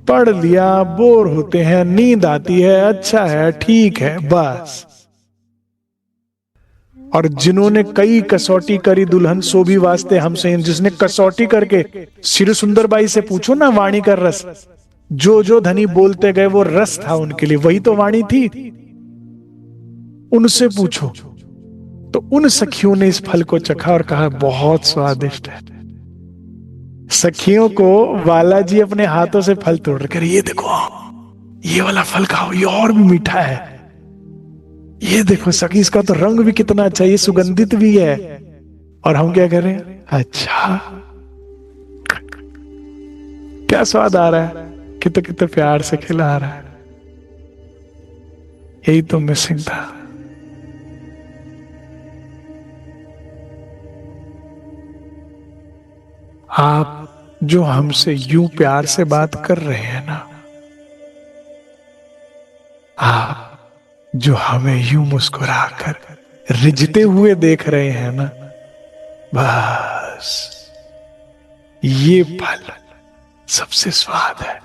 पढ़ लिया, बोर होते हैं, नींद आती है, अच्छा है, ठीक है, बस। और जिन्होंने कई कसौटी करी दुल्हन सो भी वास्ते हमसे, जिसने कसौटी करके, श्री सुंदर बाई से पूछो ना वाणी का रस, जो जो धनी बोलते गए वो रस था उनके लिए, वही तो वाणी थी। उनसे पूछो। तो उन सखियों ने इस फल को चखा और कहा बहुत स्वादिष्ट है। सखियों को बालाजी अपने हाथों से फल तोड़ कर, ये देखो, ये वाला फल खाओ, ये और भी मीठा है, ये देखो सखी, इसका तो रंग भी कितना अच्छा, ये सुगंधित भी है। और हम क्या करें, अच्छा क्या स्वाद आ रहा है, कितने कितने प्यार से खिला रहा है। यही तो मिसिंग था। आप जो हमसे यूं प्यार से बात कर रहे हैं ना, आप जो हमें यूं मुस्कुराकर रिझते हुए देख रहे हैं ना, बस ये फल सबसे स्वाद है।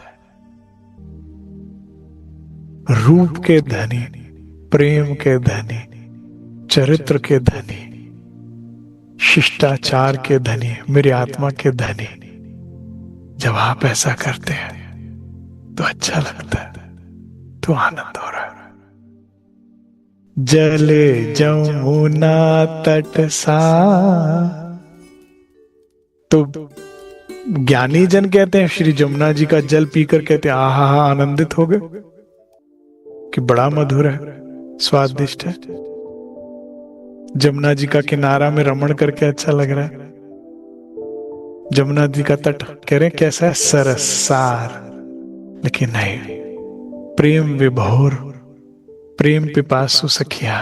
रूप के धनी, प्रेम के धनी, चरित्र के धनी, शिष्टाचार के धनी, मेरी आत्मा के धनी, जब आप ऐसा करते हैं तो अच्छा लगता है, तो आनंद हो रहा है। जले जमुना तट सा, तो ज्ञानी जन कहते हैं, श्री जमुना जी का जल पीकर कहते हैं आहा हा, आनंदित हो गए कि बड़ा मधुर है, स्वादिष्ट है। जमुना जी का किनारा में रमण करके अच्छा लग रहा है। जमुना जी का तट कह रहे हैं कैसा है, सरसार। लेकिन नहीं, प्रेम विभोर, प्रेम पिपासु सखिया,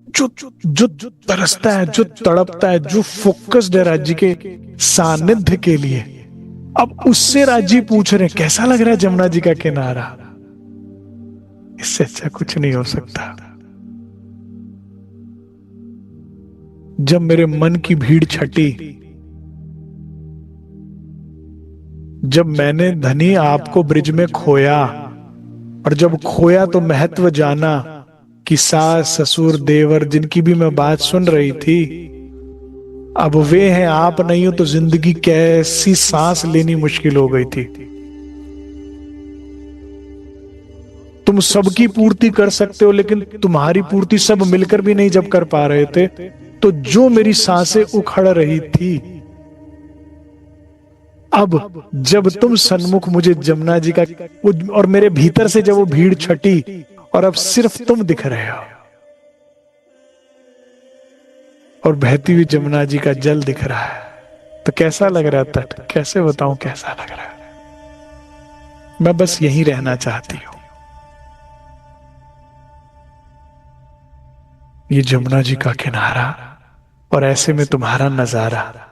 जो जो तरसता है, जो तड़पता है, जो फोकस्ड है राज्य के सानिध्य के लिए, अब उससे राज्य पूछ रहे कैसा लग रहा है जमुना जी का किनारा। इससे अच्छा कुछ नहीं हो सकता। जब मेरे मन की भीड़ छटी, जब मैंने धनी आपको ब्रिज में खोया, और जब खोया तो महत्व जाना कि सास ससुर देवर जिनकी भी मैं बात सुन रही थी, अब वे हैं, आप नहीं हो, तो जिंदगी कैसी सांस लेनी मुश्किल हो गई थी। तुम सबकी पूर्ति कर सकते हो, लेकिन तुम्हारी पूर्ति सब मिलकर भी नहीं जब कर पा रहे थे, तो जो मेरी सांसें उखड़ रही थी, अब जब तुम सन्मुख मुझे जमुना जी का, और मेरे भीतर से जब वो भीड़ छटी और अब सिर्फ तुम दिख रहे हो और बहती हुई जमुना जी का जल दिख रहा है, तो कैसा लग रहा है तट, कैसे बताऊं कैसा लग रहा है। मैं बस यहीं रहना चाहती हूं, ये जमुना जी का किनारा, और ऐसे में तुम्हारा नजारा।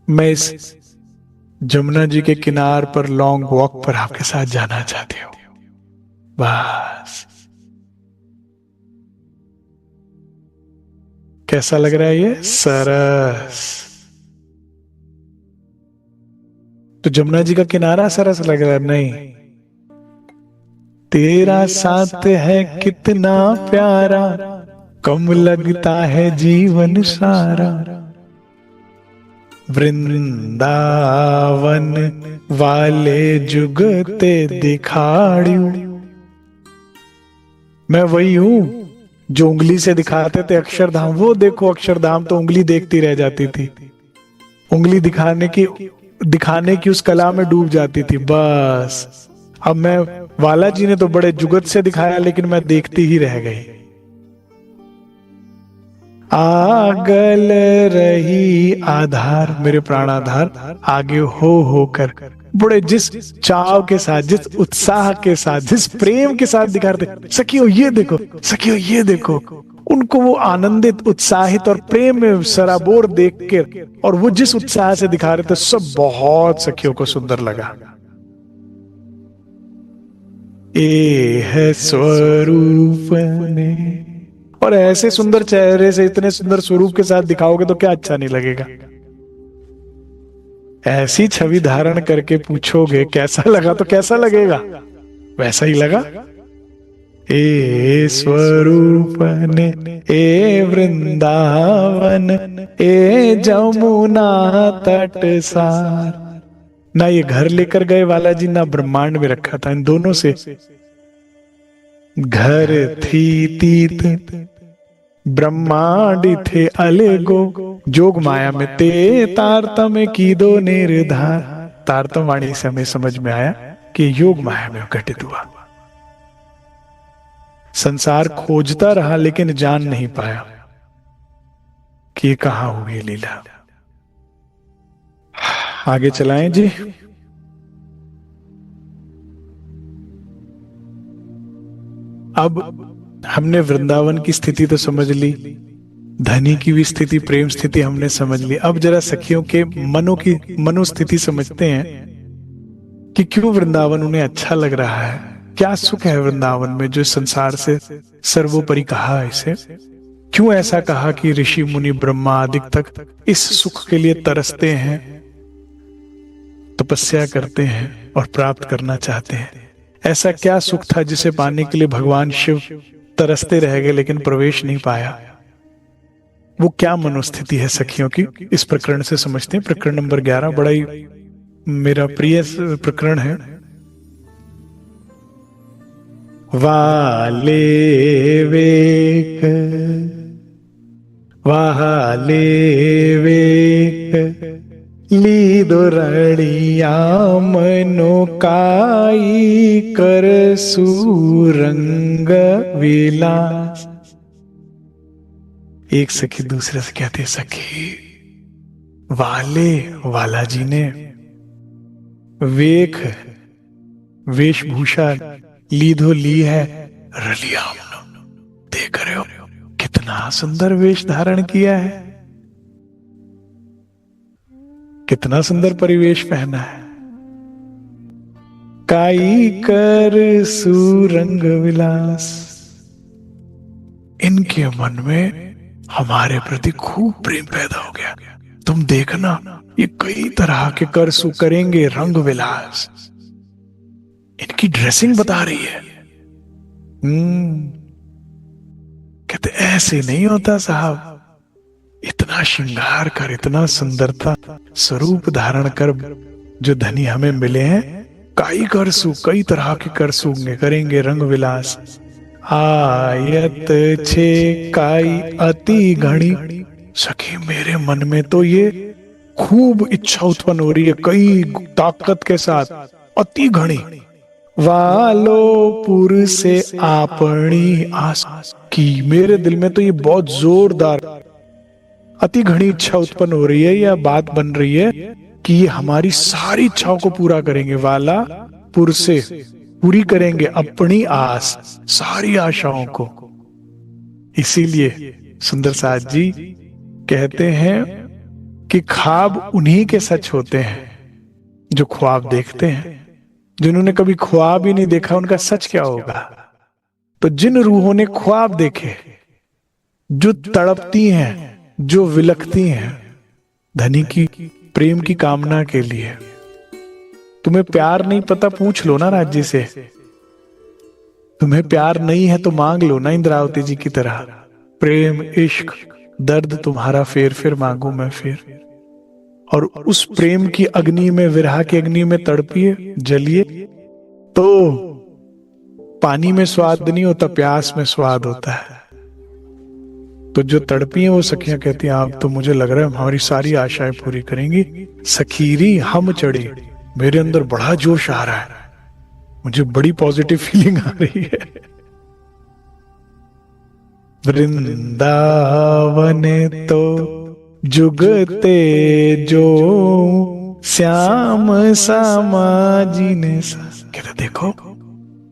मैं इस जमुना जी के किनार पर लॉन्ग वॉक पर आपके साथ जाना चाहती हूं, बस। कैसा लग रहा है ये, सरस। तो जमुना जी का किनारा सरस लग रहा है? नहीं, तेरा साथ है कितना प्यारा, कम लगता है जीवन सारा। वृंदावन वाले जुगते दिखाड़ियो। मैं वही हूं जो उंगली से दिखाते थे अक्षरधाम। वो देखो अक्षरधाम तो उंगली देखती रह जाती थी, उंगली दिखाने की उस कला में डूब जाती थी, बस। अब मैं, वाला जी ने तो बड़े जुगत से दिखाया, लेकिन मैं देखती ही रह गई। आगल रही आधार, मेरे प्राणाधार आगे होकर, बड़े जिस चाव के साथ, जिस उत्साह के साथ, जिस प्रेम के साथ दिखा रहे थे, सखियो ये देखो, सखियो ये देखो। उनको वो आनंदित, उत्साहित और प्रेम में सराबोर देख के, और वो जिस उत्साह से दिखा रहे थे, सब बहुत सखियों को सुंदर लगा। ए है स्वरूप ने और ऐसे सुंदर चेहरे से इतने सुंदर स्वरूप के साथ दिखाओगे तो क्या अच्छा नहीं लगेगा। ऐसी छवि धारण करके पूछोगे कैसा लगा, तो कैसा लगेगा, वैसा ही लगा। ए स्वरूपन ए वृंदावन ए जमुना तट सार। ना ये घर लेकर गए वाला जी, ना ब्रह्मांड में रखा था, इन दोनों से। घर थी तीत ब्रह्मांड थे अलगो, जोग माया में ते तारतम की दो निर्धार। तारतम वाणी से हमें समझ में आया कि योग माया में घटित हुआ। संसार खोजता रहा लेकिन जान नहीं पाया कि ये कहां हुई लीला। आगे चलाएं जी। अब हमने वृंदावन की स्थिति तो समझ ली, धनी की भी स्थिति, प्रेम स्थिति हमने समझ ली। अब जरा सखियों के मनोस्थिति समझते हैं कि क्यों वृंदावन उन्हें अच्छा लग रहा है, क्या सुख है वृंदावन में जो संसार से सर्वोपरि कहा है इसे। क्यों ऐसा कहा कि ऋषि मुनि ब्रह्मा आदि तक इस सुख के लिए तरसते हैं, तपस्या करते हैं और प्राप्त करना चाहते हैं। ऐसा क्या सुख था जिसे पाने के लिए भगवान शिव तरसते रह गए लेकिन प्रवेश नहीं पाया। वो क्या मनोस्थिति है सखियों की, इस प्रकरण से समझते हैं। प्रकरण नंबर 11 बड़ा ही मेरा प्रिय प्रकरण है। वाले वेक वाले वेक लीदो रड़िया मनो काई कर सुरंग विलास। एक सखी दूसरे से कहते, सखी वाले वाला जी ने वेख वेशभूषा लीधो ली है, रलिया देख रहे हो कितना सुंदर वेश धारण किया है, कितना सुंदर परिवेश पहना है। काई कर सुरंग विलास। इनके मन में हमारे प्रति खूब प्रेम पैदा हो गया। तुम देखना ये कई तरह के करसु करेंगे, रंग विलास। इनकी ड्रेसिंग बता रही है। कहते ऐसे नहीं होता साहब, इतना श्रृंगार कर, इतना सुंदरता स्वरूप धारण कर जो धनी हमें मिले हैं, काई करसु, कई तरह के करसु करेंगे, रंग विलास। आयत छे काई अति घनी। सखी मेरे मन में तो ये खूब इच्छा उत्पन्न हो रही है, कई ताकत के साथ, अति घनी। वालो पुर से आपनी आस की। मेरे दिल में तो ये बहुत जोरदार अति घनी इच्छा उत्पन्न हो रही है, या बात बन रही है कि ये हमारी सारी इच्छाओं को पूरा करेंगे। वाला पुर से पूरी करेंगे अपनी आस, सारी आशाओं को। इसीलिए सुंदर साथ जी कहते हैं कि ख्वाब उन्हीं के सच होते हैं जो ख्वाब देखते हैं। जिन्होंने कभी ख्वाब ही नहीं देखा उनका सच क्या होगा। तो जिन रूहों ने ख्वाब देखे, जो तड़पती हैं, जो विलखती हैं धनी की प्रेम की कामना के लिए। तुम्हें प्यार नहीं पता, पूछ लो ना राज्य से। तुम्हें प्यार नहीं है तो मांग लो ना इंद्रावती जी की तरह। प्रेम इश्क दर्द तुम्हारा फेर फेर मांगू मैं फिर। और उस प्रेम की अग्नि में, विरह की अग्नि में तड़पिए, जलिए। तो पानी में स्वाद नहीं होता, प्यास में स्वाद होता है। तो जो तड़पी हैं वो सखियां कहती हैं, आप तो मुझे लग रहा है हमारी सारी आशाएं पूरी करेंगी। सखीरी हम चढ़े, मेरे अंदर बड़ा जोश आ रहा है, मुझे बड़ी पॉजिटिव फीलिंग आ रही है। वृंदावन तो जुगते जो श्याम समाजी ने। कहते देखो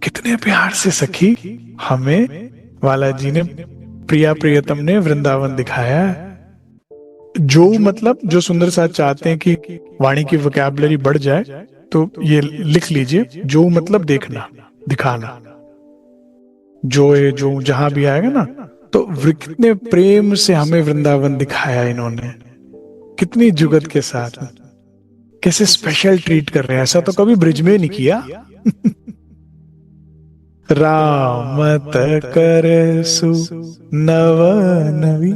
कितने प्यार से सखी हमें वाला जी ने, प्रिया प्रियतम ने वृंदावन दिखाया है। जो मतलब जो सुंदर साथ चाहते हैं कि वाणी की वोकैबुलरी बढ़ जाए तो ये लिख लीजिए, जो मतलब देखना, दिखाना। जो है जो जहां भी आएगा ना तो कितने प्रेम से हमें वृंदावन दिखाया इन्होंने, कितनी जुगत के साथ, कैसे स्पेशल ट्रीट कर रहे हैं। ऐसा तो कभी ब्रिज में नहीं किया। रामत कर सु नव नवी।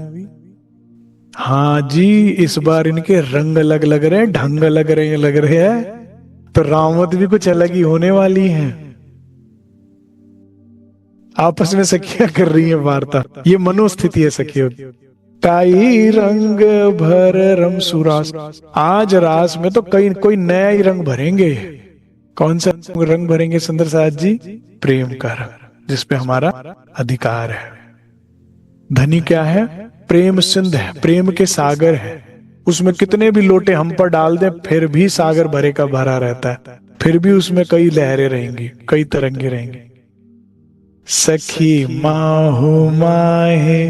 हाँ जी, इस बार इनके रंग अलग लग रहे हैं, ढंग लग रहे हैं। तो रामत भी कुछ अलग ही होने वाली हैं। आपस में सखियां कर रही हैं वार्ता, ये मनोस्थिति है सखियों की। ताई रंग भर रम सुरास। आज रास में तो कोई नया ही रंग भरेंगे। कौन सा रंग भरेंगे सुंदर साथ जी? प्रेम का रंग, जिसपे हमारा अधिकार है। धनी क्या है? प्रेम सिंध है, प्रेम के सागर है। उसमें कितने भी लोटे हम पर डाल दें फिर भी सागर भरे का भरा रहता है, फिर भी उसमें कई लहरें रहेंगी, कई तरंगे रहेंगी। सखी माहू माहे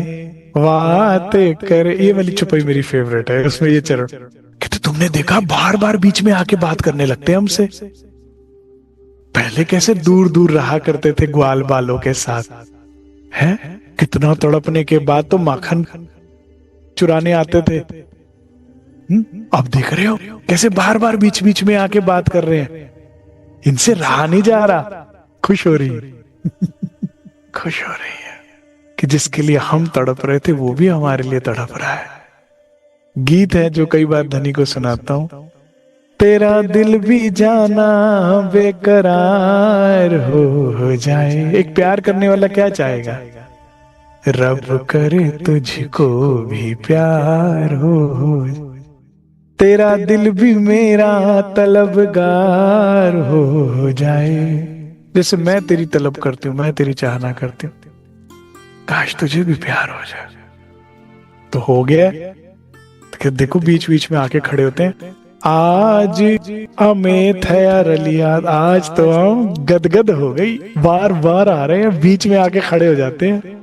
बात कर, ये वाली चुपाई मेरी फेवरेट है। उसमें ये चरण कहते, तुमने देखा बार बार बीच में आके बात करने लगते हैं हमसे। पहले कैसे दूर दूर रहा करते थे ग्वाल बालों के साथ, है कितना तड़पने के बाद तो माखन चुराने आते थे। अब देख रहे हो कैसे बार बार बीच बीच में आके बात कर रहे हैं। इनसे रहा नहीं जा रहा। खुश हो रही है। खुश हो रही है कि जिसके लिए हम तड़प रहे थे वो भी हमारे लिए तड़प रहा है। गीत है जो कई बार धनी को सुनाता हूं। तेरा दिल भी जाना बेकरार हो जाए। एक प्यार करने वाला क्या चाहेगा? रब करे तुझको भी प्यार हो। तेरा दिल भी मेरा तलबगार हो जाए। जैसे मैं तेरी तलब करती हूँ, मैं तेरी चाहना करती हूँ, काश तुझे भी प्यार हो जाए। तो हो गया। तो देखो बीच बीच में आके खड़े होते हैं। आज हमें थया रलिया, आज तो हम गदगद हो गई। बार बार आ रहे हैं, बीच में आके खड़े हो जाते हैं।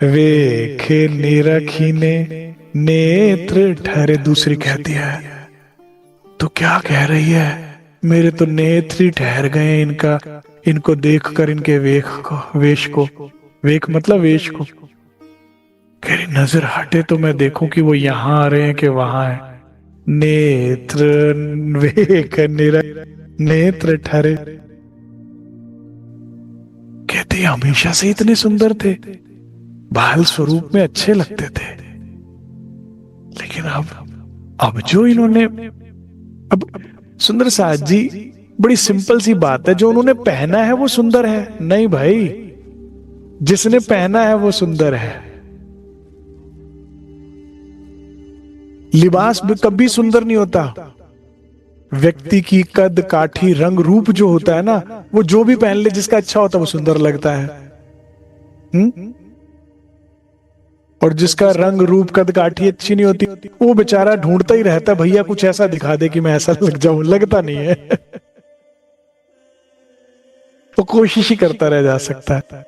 वेख निरखी ने नेत्र ठहरे। दूसरी कहती है, तो क्या कह रही है? मेरे तो नेत्र ही ठहर गए इनका, इनको देखकर, इनके वेश को। वेख मतलब वेश को। कह रही नजर हटे तो मैं देखूं कि वो यहां आ रहे हैं कि वहां है। नेत्र वेख नेत्र ठहरे। कहते हमेशा से इतने सुंदर थे, बाल स्वरूप में अच्छे लगते थे, लेकिन अब जो इन्होंने, अब सुंदर साथ जी बड़ी सिंपल सी बात है, जो उन्होंने पहना है वो सुंदर है? नहीं भाई, जिसने पहना है वो सुंदर है। लिबास भी कभी सुंदर नहीं होता। व्यक्ति की कद काठी रंग रूप जो होता है ना, वो जो भी पहन ले जिसका अच्छा होता है वो सुंदर लगता है। और जिसका रंग रूप कद काठी अच्छी नहीं होती, वो बेचारा ढूंढता ही रहता, भैया कुछ ऐसा दिखा दे कि मैं ऐसा लग जाऊं। लगता नहीं है। वो कोशिश ही करता रह जा सकता है।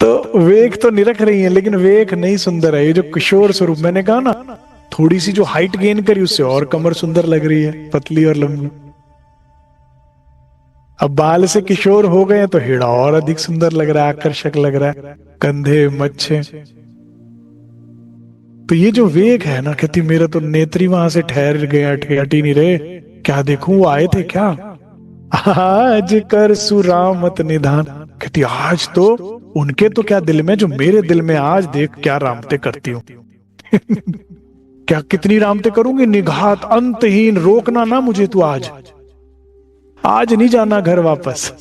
तो वेख तो निरख रही है, लेकिन वेख नहीं सुंदर है। ये जो किशोर स्वरूप, मैंने कहा ना, थोड़ी सी जो हाइट गेन करी उससे और कमर सुंदर लग रही है, पतली और लंबी। अब बाल से किशोर हो गए तो हेड़ा और अधिक सुंदर लग रहा है, आकर्षक लग रहा है, कंधे मच्छे। तो ये जो वेग है ना, कहती मेरा तो नेत्री वहां से ठहर गए, हटी नहीं रहे। क्या देखूं, वो आए थे क्या? आज कर सुरामत निधान। कहती आज तो उनके तो क्या दिल में, जो मेरे दिल में आज देख क्या रामते करती हूँ। क्या कितनी रामते करूंगी, निघात अंतहीन, रोकना ना मुझे तू। आज नहीं जाना घर वापस,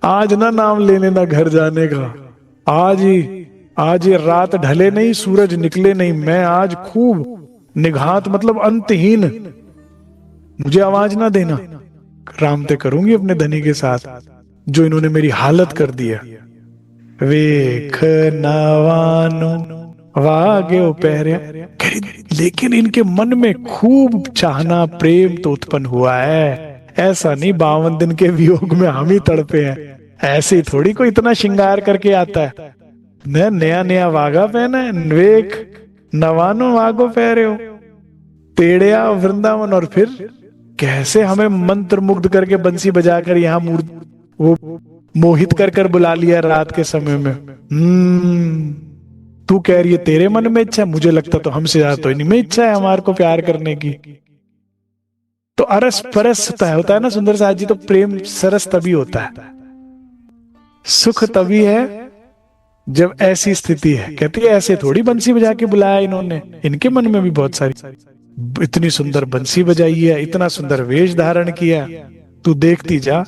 आज ना नाम लेने ना घर जाने का। आज ये रात ढले नहीं, सूरज निकले नहीं, मैं आज खूब निघात मतलब अंतहीन, मुझे आवाज ना देना। रामते करूंगी अपने धनी के साथ, जो इन्होंने मेरी हालत कर दी है। वेख नवानो वागे पहरे। लेकिन इनके मन में खूब चाहना प्रेम तो उत्पन्न हुआ है। ऐसा नहीं 52 दिन के वियोग में हम ही तड़पे हैं। ऐसे ही थोड़ी कोई इतना श्रृंगार करके आता है। नया नया वागा पहना है। वेख नवानो वागो पहरे हो, पेड़िया वृंदावन। और फिर कैसे हमें मंत्र मुग्ध करके बंसी बजाकर यहाँ वो मोहित कर कर बुला लिया रात के समय में। तू कह रही है तेरे मन में इच्छा, मुझे लगता तो हमसे ज्यादा तो इन्हीं में इच्छा है हमारे को प्यार करने की। तो अरस परस होता है ना सुंदर साथ जी। तो प्रेम सरस तभी होता है, सुख तभी है जब ऐसी स्थिति है। कहती है ऐसे थोड़ी बंसी बजा के बुलाया इन्होंने, इनके मन में भी बहुत सारी, इतनी सुंदर बंसी बजाई है, इतना सुंदर वेश धारण किया, तू देखती जा।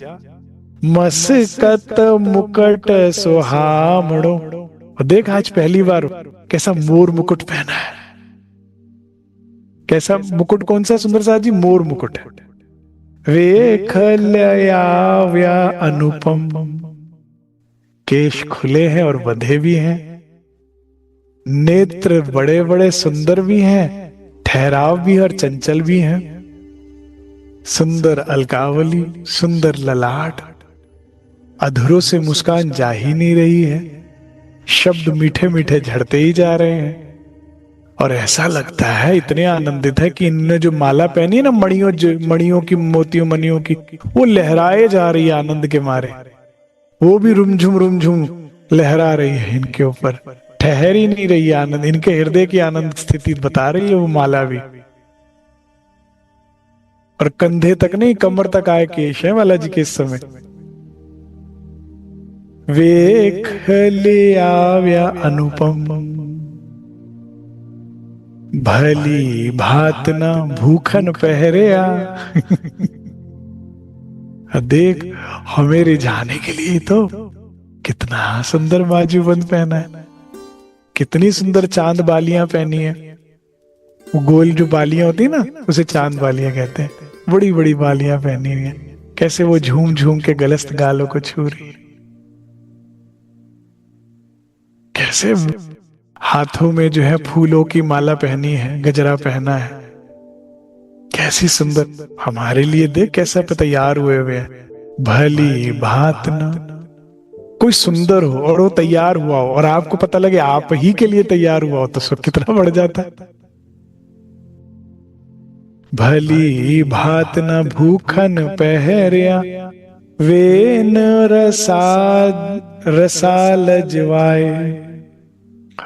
मस्कत मुकुट सुहामणो, और देख आज पहली बार कैसा मोर मुकुट पहना है। कैसा मुकुट? कौन सा सुंदर साथ जी? मोर मुकुट है। वेख लयाव्या अनुपम, केश खुले हैं और बंधे भी हैं, नेत्र बड़े बड़े सुंदर भी हैं, ठहराव भी और चंचल भी हैं, सुंदर अलकावली, सुंदर ललाट, अधरों से मुस्कान जा ही नहीं रही है, शब्द मीठे मीठे झड़ते ही जा रहे हैं। और ऐसा लगता है इतने आनंदित है कि इनने जो माला पहनी है ना, मणियों की, मोतियों मणियों की, वो लहराए जा रही है आनंद के मारे। वो भी रुमझुम लहरा रही है इनके ऊपर, ठहर ही नहीं रही है आनंद। इनके हृदय की आनंद स्थिति बता रही है वो माला भी। और कंधे तक नहीं, कमर तक आए केश है बालाजी के इस समय। वेख लियाव्या अनुपम, भली भात न भूखन पहरिया। देख हमें रिझाने के लिए तो कितना सुंदर बाजूबंद पहना है, कितनी सुंदर चांद बालियां पहनी है। वो गोल जो बालियां होती है ना, उसे चांद बालियां कहते हैं। बड़ी बड़ी बालियां पहनी हुई है, कैसे वो झूम झूम के गलस्त गालों को छू रही है, कैसे हाथों में जो है फूलों की माला पहनी है, गजरा पहना है, कैसी सुंदर। हमारे लिए देख कैसा तैयार हुए हुए हैं। भली भात न, कोई सुंदर हो और वो तैयार हुआ हो और आपको पता लगे आप ही के लिए तैयार हुआ हो, तो सुख कितना बढ़ जाता है। भली भात न भूखन पहरिया, वे न रसाल जवाए।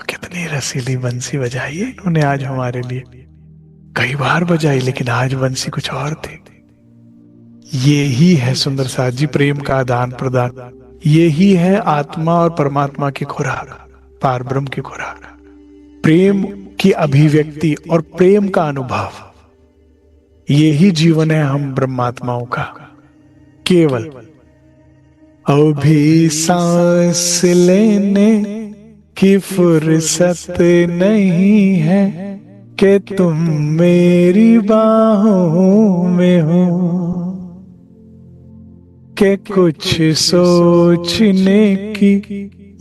कितनी रसीली बंसी बजाई है इन्होंने आज हमारे लिए, कई बार बजाई, लेकिन आज बंसी कुछ और थी। ये ही है सुंदर साथ जी प्रेम का आदान प्रदान, ये ही है आत्मा और परमात्मा की खुराक, पार ब्रह्म की खुराक, प्रेम की अभिव्यक्ति और प्रेम का अनुभव। ये ही जीवन है हम ब्रह्मात्माओं का। केवल अभी सांस लेने की फुर्सत नहीं है कि तुम मेरी बाहों में हो, के कुछ सोचने की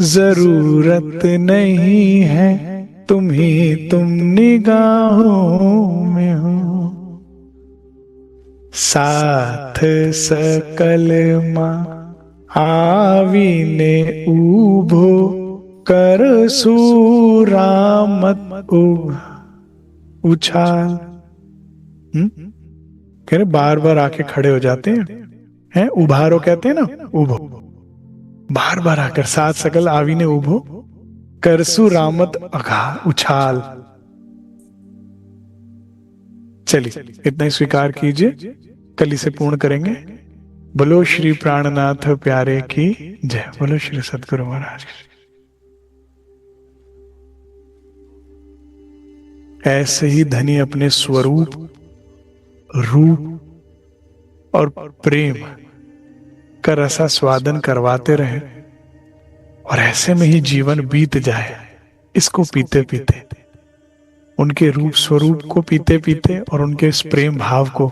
जरूरत नहीं है, तुम निगाहों में हो। साथ सकल माँ आवीने उभो कर सूरामत उछाल। कह रहे बार बार आके खड़े हो जाते हैं, उभारो कहते हैं ना, उभो, बार बार आकर साथ सकल आवीने उभो करसु रामत अघा उछाल। चलिए इतना ही स्वीकार कीजिए, कल इसे पूर्ण करेंगे। बोलो श्री प्राणनाथ प्यारे की जय, बोलो श्री सद्गुरु महाराज की। ऐसे ही धनी अपने स्वरूप, रूप और प्रेम का रसा स्वादन करवाते रहे और ऐसे में ही जीवन बीत जाए, इसको पीते पीते, उनके रूप स्वरूप को पीते पीते और उनके इस प्रेम भाव को,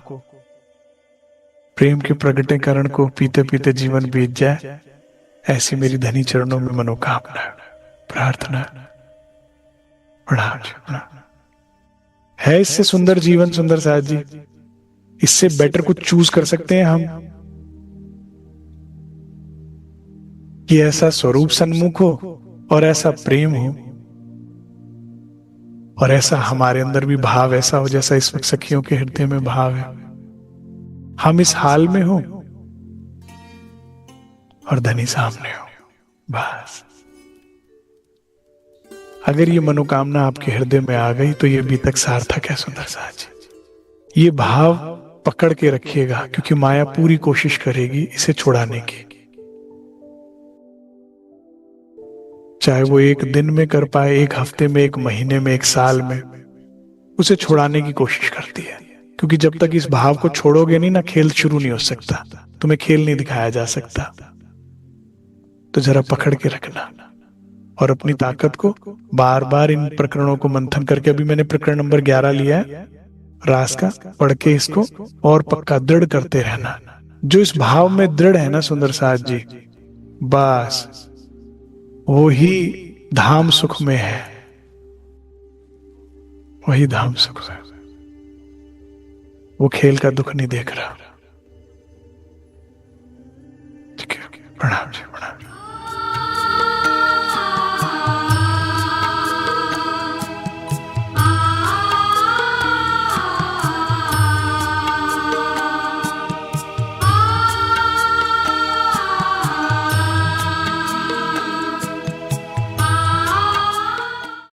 प्रेम के प्रगटीकरण को पीते पीते जीवन बीत जाए। ऐसी मेरी धनी चरणों में मनोकामना, प्रार्थना, प्रणाम। है इससे सुंदर जीवन सुंदर साथ जी, इससे बेटर कुछ चूज कर सकते हैं हम कि ऐसा स्वरूप सन्मुख हो और ऐसा प्रेम हो और ऐसा हमारे अंदर भी भाव ऐसा हो जैसा इस वक्त सखियों के हृदय में भाव है। हम इस हाल में हो और धनी सामने हो। बस अगर ये मनोकामना आपके हृदय में आ गई तो ये अभी तक सार्थक है सुंदर साज जी। ये भाव पकड़ के रखिएगा, क्योंकि माया पूरी कोशिश करेगी इसे छुड़ाने की। चाहे वो एक दिन में कर पाए, एक हफ्ते में, एक महीने में, एक साल में, उसे छुड़ाने की कोशिश करती है। क्योंकि जब तक इस भाव को छोड़ोगे नहीं ना, खेल शुरू नहीं हो सकता, तुम्हें खेल नहीं दिखाया जा सकता। तो जरा पकड़ के रखना और अपनी ताकत को बार बार इन प्रकरणों को मंथन करके, अभी मैंने प्रकरण नंबर 11 लिया है रास का, पढ़ के इसको और पक्का दृढ़ करते रहना। जो इस भाव में दृढ़ है ना सुंदर साज जी, बस वो ही धाम सुख में है, वही धाम सुख है। वो खेल का दुख नहीं देख रहा। ठीक है, प्रणाम जी।